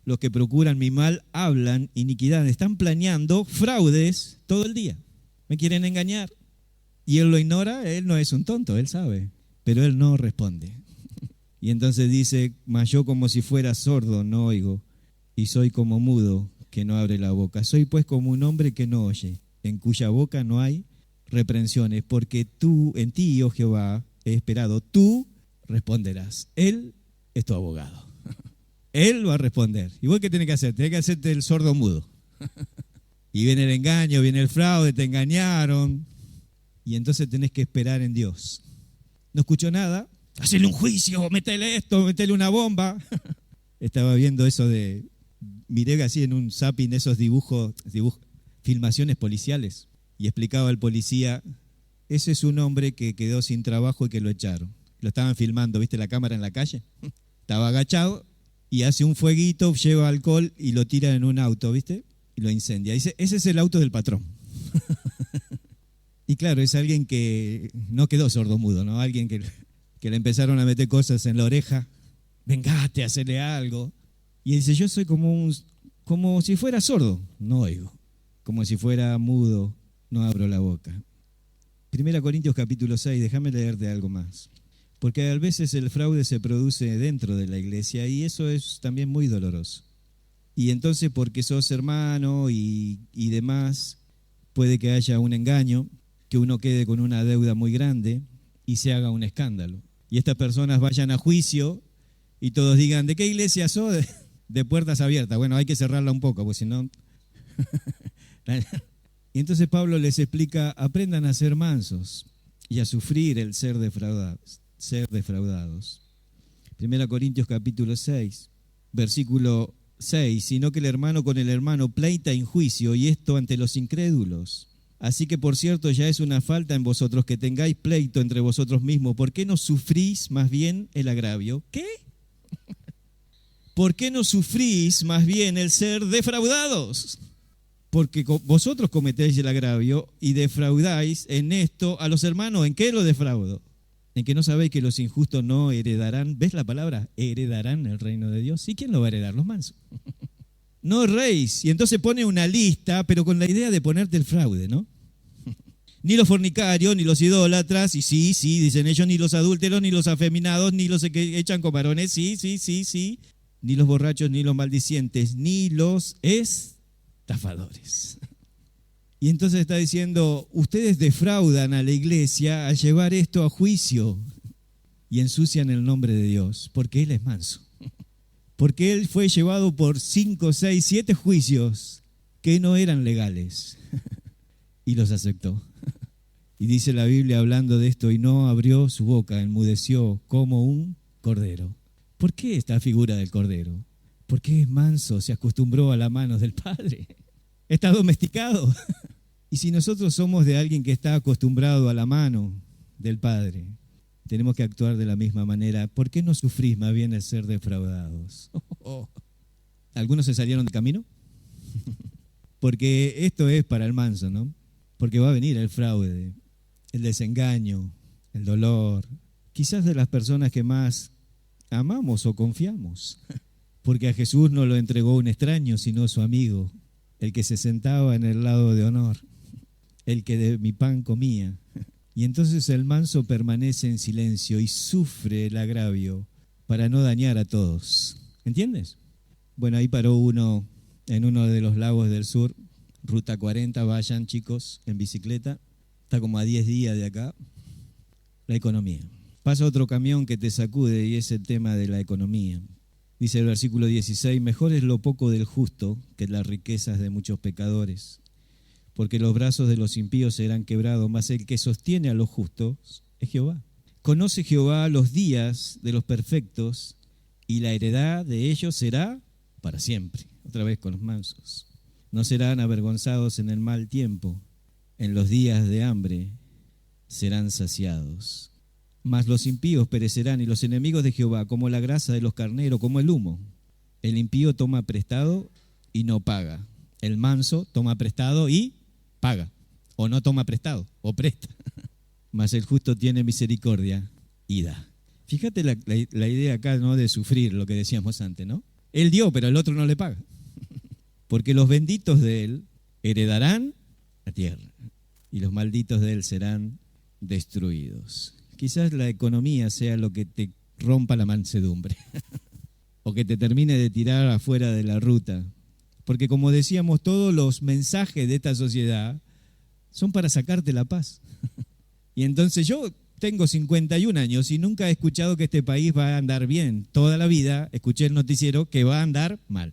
Los que procuran mi mal hablan iniquidad. Están planeando fraudes todo el día. Me quieren engañar. Y él lo ignora, él no es un tonto, él sabe. Pero él no responde. Y entonces dice, mas yo como si fuera sordo no oigo. Y soy como mudo que no abre la boca. Soy pues como un hombre que no oye, en cuya boca no hay reprensiones, porque tú, en ti, oh Jehová, he esperado, tú responderás. Él es tu abogado. Él va a responder. ¿Y vos qué tenés que hacer? Tenés que hacerte el sordo mudo. Y viene el engaño, viene el fraude, te engañaron. Y entonces tenés que esperar en Dios. No escuchó nada, hacele un juicio, métele esto, métele una bomba. Estaba viendo eso miré así en un zapping esos dibujos, filmaciones policiales, y explicaba al policía, ese es un hombre que quedó sin trabajo y que lo echaron. Lo estaban filmando, ¿viste la cámara en la calle? Estaba agachado y hace un fueguito, lleva alcohol y lo tira en un auto, ¿viste? Y lo incendia. Dice, ese es el auto del patrón. Y claro, es alguien que no quedó sordomudo, ¿no? Alguien que le empezaron a meter cosas en la oreja. Vengate, hacerle algo. Y dice, yo soy como si fuera sordo, no oigo. Como si fuera mudo, no abro la boca. 1 Corintios capítulo 6, déjame leerte algo más. Porque a veces el fraude se produce dentro de la iglesia y eso es también muy doloroso. Y entonces porque sos hermano y demás, puede que haya un engaño, que uno quede con una deuda muy grande y se haga un escándalo. Y estas personas vayan a juicio y todos digan, ¿de qué iglesia sos? De puertas abiertas. Bueno, hay que cerrarla un poco, porque si no... Y entonces Pablo les explica, aprendan a ser mansos y a sufrir el ser defraudados. 1 Corintios capítulo 6, versículo 6, sino que el hermano con el hermano pleita en juicio, y esto ante los incrédulos. Así que por cierto ya es una falta en vosotros que tengáis pleito entre vosotros mismos. ¿Por qué no sufrís más bien el agravio? ¿Qué? ¿Por qué no sufrís más bien el ser defraudados? Porque vosotros cometéis el agravio y defraudáis en esto a los hermanos. ¿En qué lo defraudo? En que no sabéis que los injustos no heredarán, ¿ves la palabra? Heredarán el reino de Dios. ¿Y quién lo va a heredar? Los mansos. No erréis. Y entonces pone una lista, pero con la idea de ponerte el fraude, ¿no? Ni los fornicarios, ni los idólatras, y sí, dicen ellos, ni los adúlteros, ni los afeminados, ni los que echan con varones, sí, ni los borrachos, ni los maldicientes, ni los estafadores. Y entonces está diciendo, ustedes defraudan a la iglesia al llevar esto a juicio y ensucian el nombre de Dios, porque Él es manso. Porque Él fue llevado por 5, 6, 7 juicios que no eran legales y los aceptó. Y dice la Biblia hablando de esto, y no abrió su boca, enmudeció como un cordero. ¿Por qué esta figura del cordero? Porque es manso, se acostumbró a las manos del Padre. Está domesticado. Y si nosotros somos de alguien que está acostumbrado a la mano del Padre, tenemos que actuar de la misma manera. ¿Por qué no sufrís más bien el ser defraudados? ¿Algunos se salieron de camino? Porque esto es para el manso, ¿no? Porque va a venir el fraude, el desengaño, el dolor, quizás de las personas que más amamos o confiamos. Porque a Jesús no lo entregó un extraño, sino su amigo, el que se sentaba en el lado de honor, el que de mi pan comía. Y entonces el manso permanece en silencio y sufre el agravio para no dañar a todos. ¿Entiendes? Bueno, ahí paró uno en uno de los lagos del sur, Ruta 40, vayan chicos, en bicicleta. Está como a 10 días de acá. La economía. Pasa otro camión que te sacude y es el tema de la economía. Dice el versículo 16, mejor es lo poco del justo que las riquezas de muchos pecadores, porque los brazos de los impíos serán quebrados, mas el que sostiene a los justos es Jehová. Conoce Jehová los días de los perfectos y la heredad de ellos será para siempre. Otra vez con los mansos. No serán avergonzados en el mal tiempo, en los días de hambre serán saciados. Mas los impíos perecerán y los enemigos de Jehová como la grasa de los carneros, como el humo. El impío toma prestado y no paga. El manso toma prestado y paga. O no toma prestado, o presta. Mas el justo tiene misericordia y da. Fíjate la idea acá, ¿no?, de sufrir, lo que decíamos antes, ¿no? Él dio, pero el otro no le paga. Porque los benditos de él heredarán la tierra y los malditos de él serán destruidos. Quizás la economía sea lo que te rompa la mansedumbre o que te termine de tirar afuera de la ruta. Porque como decíamos, todos los mensajes de esta sociedad son para sacarte la paz. Y entonces yo tengo 51 años y nunca he escuchado que este país va a andar bien. Toda la vida escuché el noticiero que va a andar mal.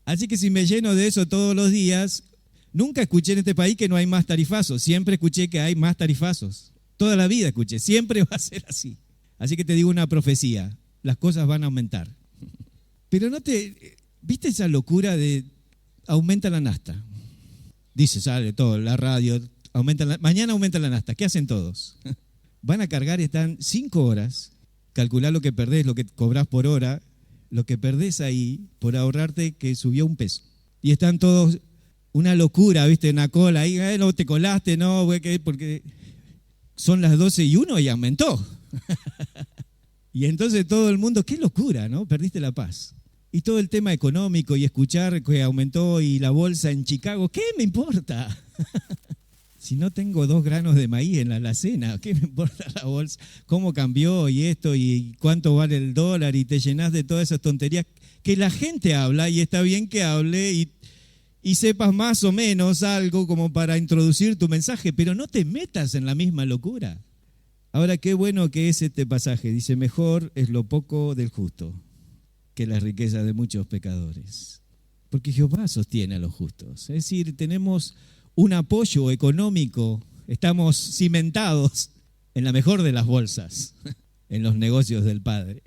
Así que si me lleno de eso todos los días, nunca escuché en este país que no hay más tarifazos. Siempre escuché que hay más tarifazos. Toda la vida escuché, siempre va a ser así. Así que te digo una profecía, las cosas van a aumentar. Pero ¿viste esa locura de aumenta la nafta? Dice, sale todo, la radio, mañana aumenta la nafta. ¿Qué hacen todos? Van a cargar, están 5 horas, calcular lo que perdés, lo que cobrás por hora, lo que perdés ahí por ahorrarte que subió $1. Y están todos, una locura, ¿viste? Una cola ahí, no te colaste, no, porque son las 12:01 y aumentó. Y entonces todo el mundo, qué locura, ¿no? Perdiste la paz. Y todo el tema económico y escuchar que aumentó y la bolsa en Chicago, ¿qué me importa? Si no tengo 2 granos de maíz en la alacena, ¿qué me importa la bolsa? ¿Cómo cambió y esto y cuánto vale el dólar? Y te llenas de todas esas tonterías que la gente habla y está bien que hable y sepas más o menos algo como para introducir tu mensaje, pero no te metas en la misma locura. Ahora, qué bueno que es este pasaje. Dice, mejor es lo poco del justo que las riquezas de muchos pecadores. Porque Jehová sostiene a los justos. Es decir, tenemos un apoyo económico, estamos cimentados en la mejor de las bolsas, en los negocios del Padre,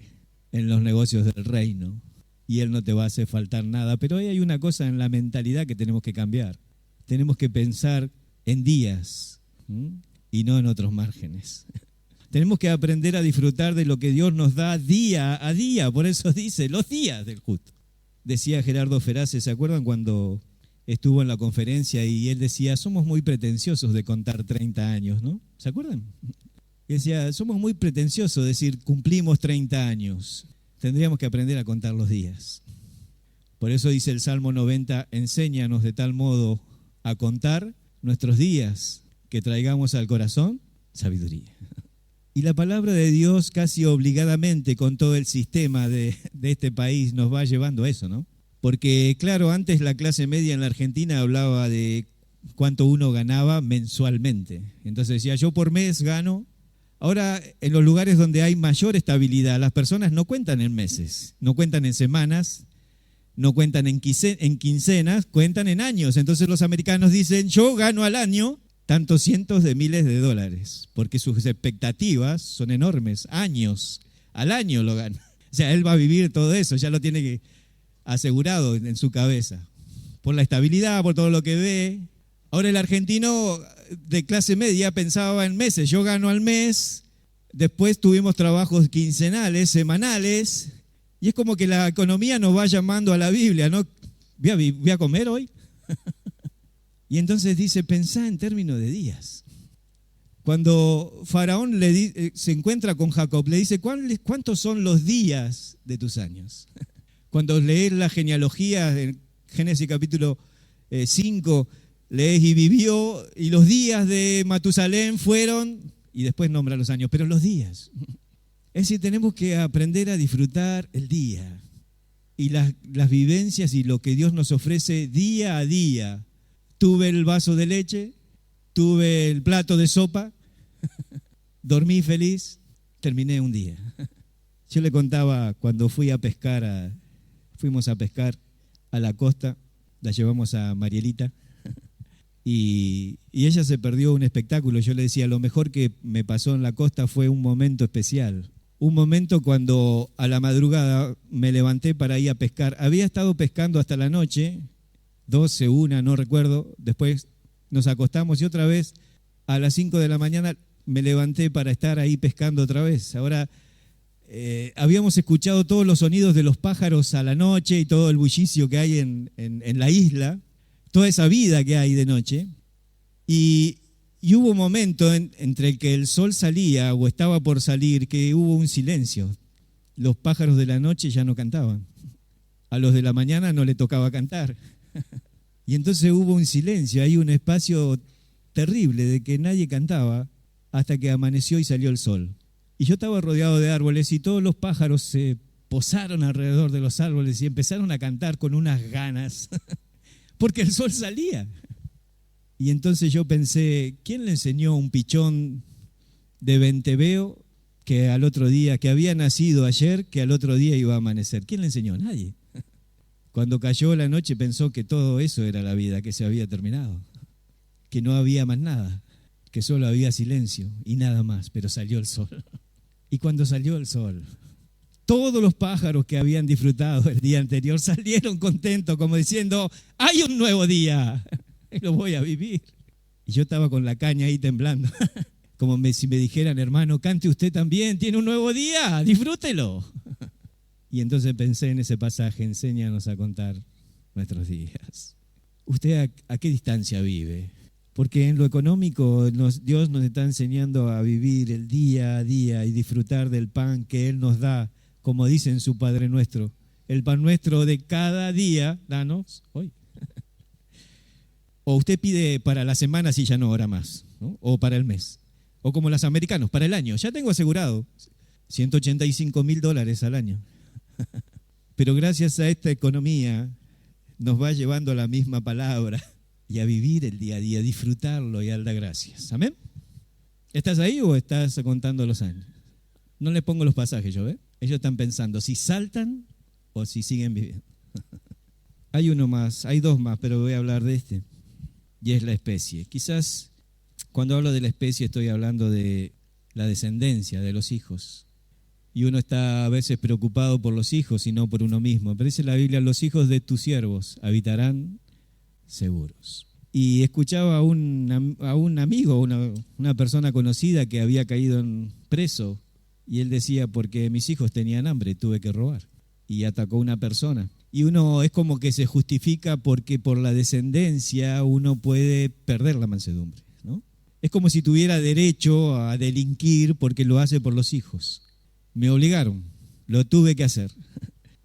en los negocios del reino. Y Él no te va a hacer faltar nada. Pero ahí hay una cosa en la mentalidad que tenemos que cambiar. Tenemos que pensar en días y no en otros márgenes. Tenemos que aprender a disfrutar de lo que Dios nos da día a día. Por eso dice, los días del justo. Decía Gerardo Ferace, ¿se acuerdan cuando estuvo en la conferencia y él decía, somos muy pretenciosos de contar 30 años, ¿no? ¿Se acuerdan? Y decía, somos muy pretenciosos de decir, cumplimos 30 años. Tendríamos que aprender a contar los días. Por eso dice el Salmo 90, enséñanos de tal modo a contar nuestros días que traigamos al corazón sabiduría. Y la palabra de Dios casi obligadamente con todo el sistema de este país nos va llevando a eso, ¿no? Porque claro, antes la clase media en la Argentina hablaba de cuánto uno ganaba mensualmente. Entonces decía, yo por mes gano. Ahora, en los lugares donde hay mayor estabilidad, las personas no cuentan en meses, no cuentan en semanas, no cuentan en quincenas, cuentan en años. Entonces los americanos dicen, yo gano al año tantos cientos de miles de dólares, porque sus expectativas son enormes, años, al año lo gana. O sea, él va a vivir todo eso, ya lo tiene asegurado en su cabeza, por la estabilidad, por todo lo que ve. Ahora el argentino de clase media pensaba en meses. Yo gano al mes, después tuvimos trabajos quincenales, semanales, y es como que la economía nos va llamando a la Biblia, ¿no? Voy a comer hoy. Y entonces dice, pensá en términos de días. Cuando Faraón se encuentra con Jacob, le dice, ¿cuántos son los días de tus años? Cuando lees la genealogía en Génesis capítulo 5, lees y vivió, y los días de Matusalén fueron, y después nombra los años, pero los días. Es decir, tenemos que aprender a disfrutar el día y las vivencias y lo que Dios nos ofrece día a día. Tuve el vaso de leche, tuve el plato de sopa, dormí feliz, terminé un día. Yo le contaba cuando fuimos a pescar a la costa, la llevamos a Marielita y ella se perdió un espectáculo. Yo le decía, lo mejor que me pasó en la costa fue un momento especial. Un momento cuando a la madrugada me levanté para ir a pescar. Había estado pescando hasta la noche, 12, 1, no recuerdo. Después nos acostamos y otra vez a las 5 de la mañana me levanté para estar ahí pescando otra vez. Ahora, habíamos escuchado todos los sonidos de los pájaros a la noche y todo el bullicio que hay en la isla, toda esa vida que hay de noche. Y hubo un momento entre el que el sol salía o estaba por salir que hubo un silencio. Los pájaros de la noche ya no cantaban. A los de la mañana no le tocaba cantar. Y entonces hubo un silencio, hay un espacio terrible de que nadie cantaba hasta que amaneció y salió el sol. Y yo estaba rodeado de árboles y todos los pájaros se posaron alrededor de los árboles y empezaron a cantar con unas ganas, porque el sol salía. Y entonces yo pensé, ¿quién le enseñó a un pichón de Venteveo que al otro día, que había nacido ayer, que al otro día iba a amanecer? ¿Quién le enseñó? Nadie. Cuando cayó la noche pensó que todo eso era la vida, que se había terminado, que no había más nada, que solo había silencio y nada más, pero salió el sol. Y cuando salió el sol, todos los pájaros que habían disfrutado el día anterior salieron contentos, como diciendo, hay un nuevo día, lo voy a vivir. Y yo estaba con la caña ahí temblando, como si me dijeran, hermano, cante usted también, tiene un nuevo día, disfrútelo. Y entonces pensé en ese pasaje, enséñanos a contar nuestros días. ¿Usted a qué distancia vive? Porque en lo económico Dios nos está enseñando a vivir el día a día y disfrutar del pan que Él nos da, como dice en su Padre Nuestro. El pan nuestro de cada día, danos hoy. O usted pide para la semana si ya no ora más, ¿no? O para el mes. O como los americanos, para el año. Ya tengo asegurado $185,000 al año. Pero gracias a esta economía nos va llevando a la misma palabra y a vivir el día a día, disfrutarlo y a dar gracias. ¿Amén? ¿Estás ahí o estás contando los años? No les pongo los pasajes, yo, ¿eh? Ellos están pensando si saltan o si siguen viviendo. Hay uno más, hay dos más, pero voy a hablar de este. Y es la especie. Quizás cuando hablo de la especie estoy hablando de la descendencia, de los hijos. Y uno está a veces preocupado por los hijos y no por uno mismo. Pero dice la Biblia, los hijos de tus siervos habitarán seguros. Y escuchaba a un amigo, una persona conocida que había caído preso, y él decía, porque mis hijos tenían hambre, tuve que robar. Y atacó a una persona. Y uno es como que se justifica porque por la descendencia uno puede perder la mansedumbre, ¿no? Es como si tuviera derecho a delinquir porque lo hace por los hijos. Me obligaron, lo tuve que hacer.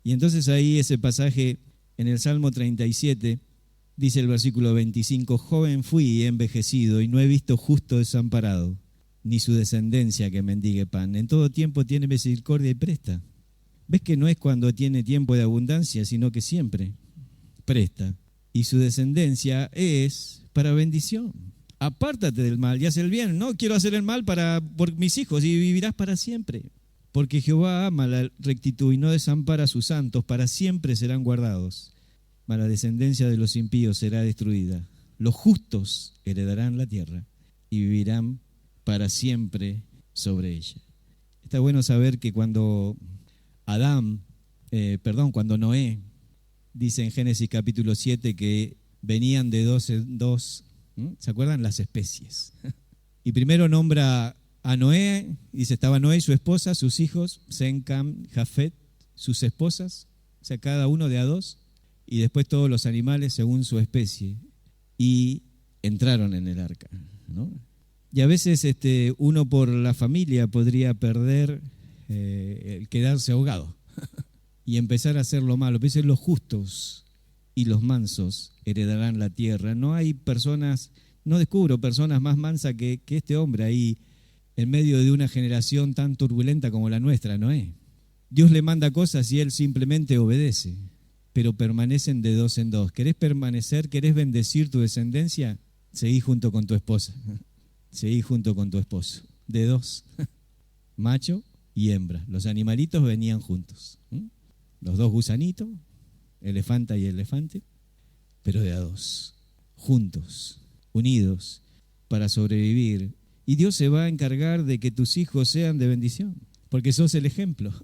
Y entonces ahí ese pasaje en el Salmo 37, dice el versículo 25, joven fui y he envejecido y no he visto justo desamparado, ni su descendencia que mendigue pan. En todo tiempo tiene misericordia y presta. ¿Ves que no es cuando tiene tiempo de abundancia, sino que siempre presta? Y su descendencia es para bendición. Apártate del mal y haz el bien. No quiero hacer el mal por mis hijos y vivirás para siempre. Porque Jehová ama la rectitud y no desampara a sus santos, para siempre serán guardados. Mas la descendencia de los impíos será destruida. Los justos heredarán la tierra y vivirán para siempre sobre ella. Está bueno saber que cuando cuando Noé dice en Génesis capítulo 7 que venían de dos en dos, ¿Se acuerdan? Las especies. Y primero nombra a Noé, dice, estaba Noé y su esposa, sus hijos, Sem, Cam, Jafet, sus esposas, o sea, cada uno de a dos, y después todos los animales según su especie, y entraron en el arca, ¿no? Y a veces uno por la familia podría perder el quedarse ahogado y empezar a hacer lo malo. Pero dicen, los justos y los mansos heredarán la tierra. No hay personas, no descubro personas más mansas que este hombre ahí en medio de una generación tan turbulenta como la nuestra, Noé. Dios le manda cosas y él simplemente obedece, pero permanecen de dos en dos. ¿Querés permanecer? ¿Querés bendecir tu descendencia? Seguí junto con tu esposa. Seguí junto con tu esposo. De dos. Macho y hembra. Los animalitos venían juntos. Los dos gusanitos, elefanta y elefante, pero de a dos. Juntos, unidos, para sobrevivir. Y Dios se va a encargar de que tus hijos sean de bendición, porque sos el ejemplo,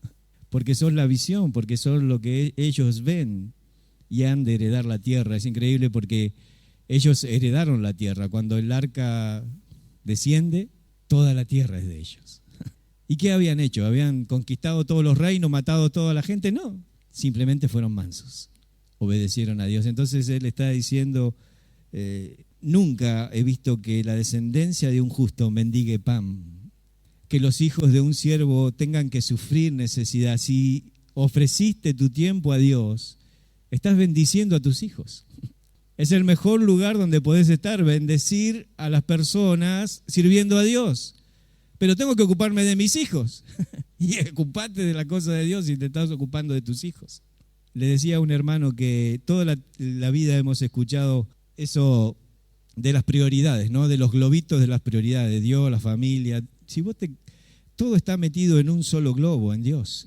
porque sos la visión, porque sos lo que ellos ven y han de heredar la tierra. Es increíble porque ellos heredaron la tierra. Cuando el arca desciende, toda la tierra es de ellos. ¿Y qué habían hecho? ¿Habían conquistado todos los reinos, matado a toda la gente? No, simplemente fueron mansos, obedecieron a Dios. Entonces él está diciendo, nunca he visto que la descendencia de un justo mendigue pan, que los hijos de un siervo tengan que sufrir necesidad. Si ofreciste tu tiempo a Dios, estás bendiciendo a tus hijos. Es el mejor lugar donde podés estar, bendecir a las personas sirviendo a Dios. Pero tengo que ocuparme de mis hijos. Y ocupate de la cosa de Dios y te estás ocupando de tus hijos. Le decía a un hermano que toda la vida hemos escuchado eso de las prioridades, ¿no? De los globitos de las prioridades, Dios, la familia. Si todo está metido en un solo globo, en Dios.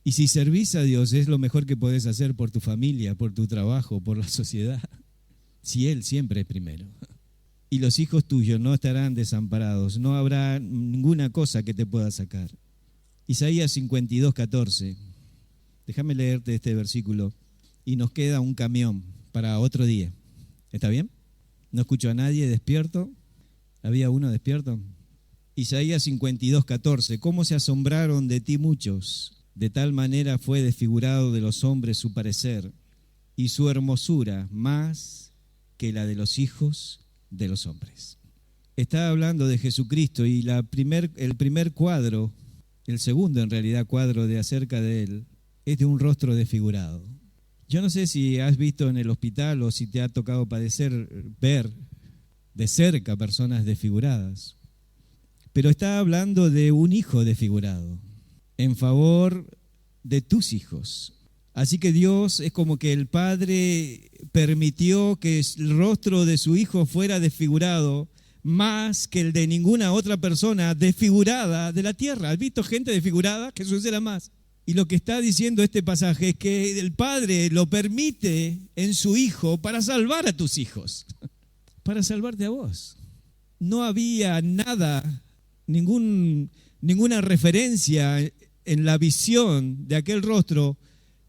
Y si servís a Dios es lo mejor que podés hacer por tu familia, por tu trabajo, por la sociedad. Si Él siempre es primero. Y los hijos tuyos no estarán desamparados, no habrá ninguna cosa que te pueda sacar. Isaías 52:14. Déjame leerte este versículo. Y nos queda un camión para otro día. ¿Está bien? No escucho a nadie despierto. ¿Había uno despierto? Isaías 52:14. ¿Cómo se asombraron de ti muchos? De tal manera fue desfigurado de los hombres su parecer, y su hermosura más que la de los hijos de los hombres. Está hablando de Jesucristo y el primer cuadro, el segundo en realidad cuadro de acerca de Él, es de un rostro desfigurado. Yo no sé si has visto en el hospital o si te ha tocado ver de cerca personas desfiguradas, pero está hablando de un hijo desfigurado en favor de tus hijos. Así que Dios es como que el Padre permitió que el rostro de su hijo fuera desfigurado más que el de ninguna otra persona desfigurada de la tierra. ¿Has visto gente desfigurada? Jesús era más. Y lo que está diciendo este pasaje es que el Padre lo permite en su Hijo para salvar a tus hijos, para salvarte a vos. No había nada, ninguna referencia en la visión de aquel rostro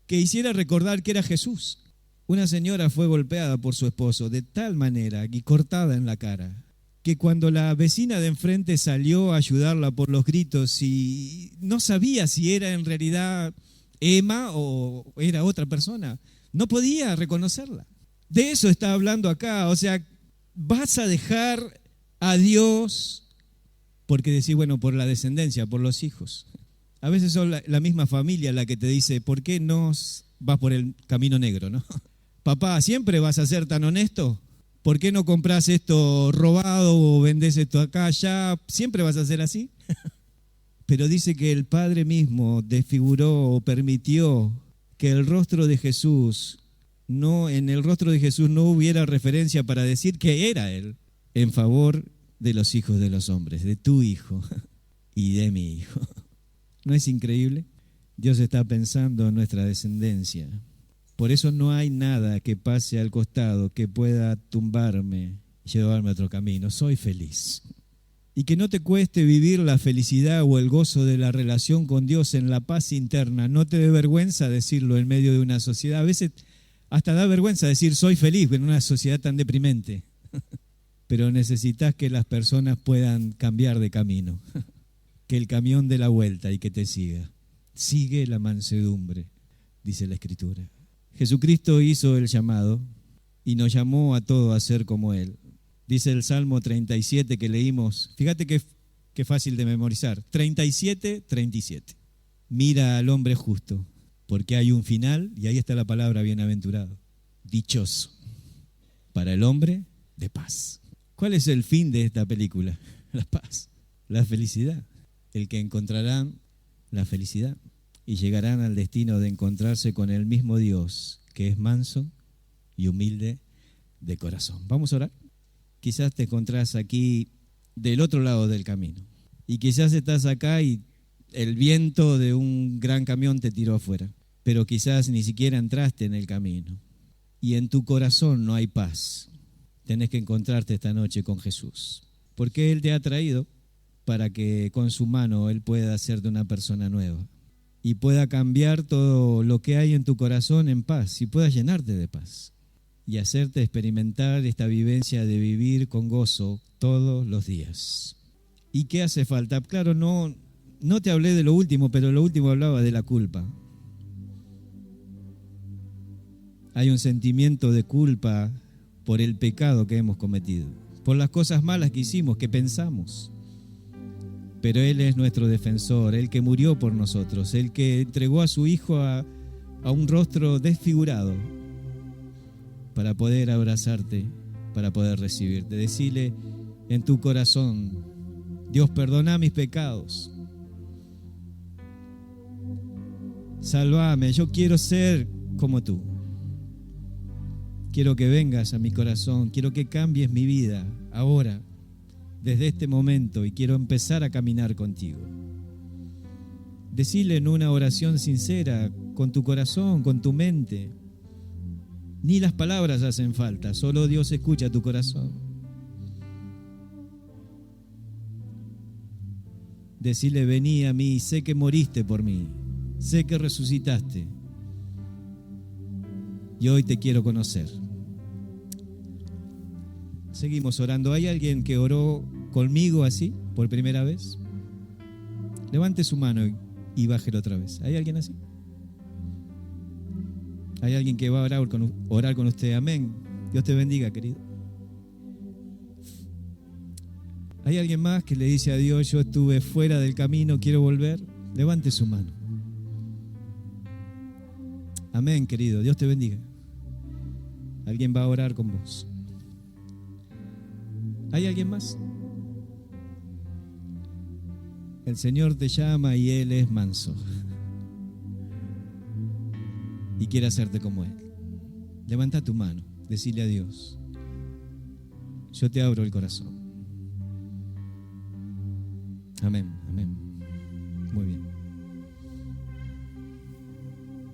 que hiciera recordar que era Jesús. Una señora fue golpeada por su esposo de tal manera y cortada en la cara, que cuando la vecina de enfrente salió a ayudarla por los gritos y no sabía si era en realidad Emma o era otra persona, no podía reconocerla. De eso está hablando acá, o sea, vas a dejar a Dios porque decís, bueno, por la descendencia, por los hijos. A veces son la misma familia la que te dice, ¿por qué no vas por el camino negro, no? Papá, ¿siempre vas a ser tan honesto? ¿Por qué no compras esto robado o vendés esto acá, allá? ¿Siempre vas a ser así? Pero dice que el Padre mismo desfiguró o permitió que en el rostro de Jesús no hubiera referencia para decir que era Él, en favor de los hijos de los hombres, de tu hijo y de mi hijo. ¿No es increíble? Dios está pensando en nuestra descendencia. Por eso no hay nada que pase al costado que pueda tumbarme y llevarme a otro camino. Soy feliz. Y que no te cueste vivir la felicidad o el gozo de la relación con Dios en la paz interna. No te dé vergüenza decirlo en medio de una sociedad. A veces hasta da vergüenza decir soy feliz en una sociedad tan deprimente. pero necesitas que las personas puedan cambiar de camino, que el camión dé la vuelta y que te siga. Sigue la mansedumbre, dice la Escritura. Jesucristo hizo el llamado y nos llamó a todos a ser como Él. Dice el Salmo 37 que leímos, fíjate qué fácil de memorizar, 37, 37. Mira al hombre justo, porque hay un final, y ahí está la palabra bienaventurado, dichoso, para el hombre de paz. ¿Cuál es el fin de esta película? La paz, la felicidad. El que encontrarán la felicidad y llegarán al destino de encontrarse con el mismo Dios, que es manso y humilde de corazón. Vamos a orar. Quizás te encontrás aquí del otro lado del camino y quizás estás acá y el viento de un gran camión te tiró afuera, pero quizás ni siquiera entraste en el camino y en tu corazón no hay paz. Tenés que encontrarte esta noche con Jesús, porque Él te ha traído para que con su mano Él pueda hacerte una persona nueva y pueda cambiar todo lo que hay en tu corazón en paz y pueda llenarte de paz y hacerte experimentar esta vivencia de vivir con gozo todos los días. ¿Y qué hace falta? Claro, no te hablé de lo último, pero lo último hablaba de la culpa. Hay un sentimiento de culpa por el pecado que hemos cometido, por las cosas malas que hicimos, que pensamos. Pero Él es nuestro defensor, el que murió por nosotros, el que entregó a su Hijo a un rostro desfigurado para poder abrazarte, para poder recibirte. Decile en tu corazón: Dios, perdona mis pecados. Sálvame, yo quiero ser como tú. Quiero que vengas a mi corazón, quiero que cambies mi vida ahora, desde este momento, y quiero empezar a caminar contigo. Decile en una oración sincera, con tu corazón, con tu mente. Ni las palabras hacen falta, solo Dios escucha tu corazón. Decile: vení a mí, sé que moriste por mí, sé que resucitaste y hoy te quiero conocer. Seguimos orando. ¿Hay alguien que oró conmigo así por primera vez? Levante su mano y bájelo otra vez. ¿Hay alguien así? ¿Hay alguien que va a orar con usted? Amén. Dios te bendiga, querido. ¿Hay alguien más que le dice a Dios: yo estuve fuera del camino, quiero volver? Levante su mano. Amén, querido. Dios te bendiga. Alguien va a orar con vos. ¿Hay alguien más? El Señor te llama y Él es manso y quiere hacerte como Él. Levanta tu mano, decile a Dios: yo te abro el corazón. Amén, amén.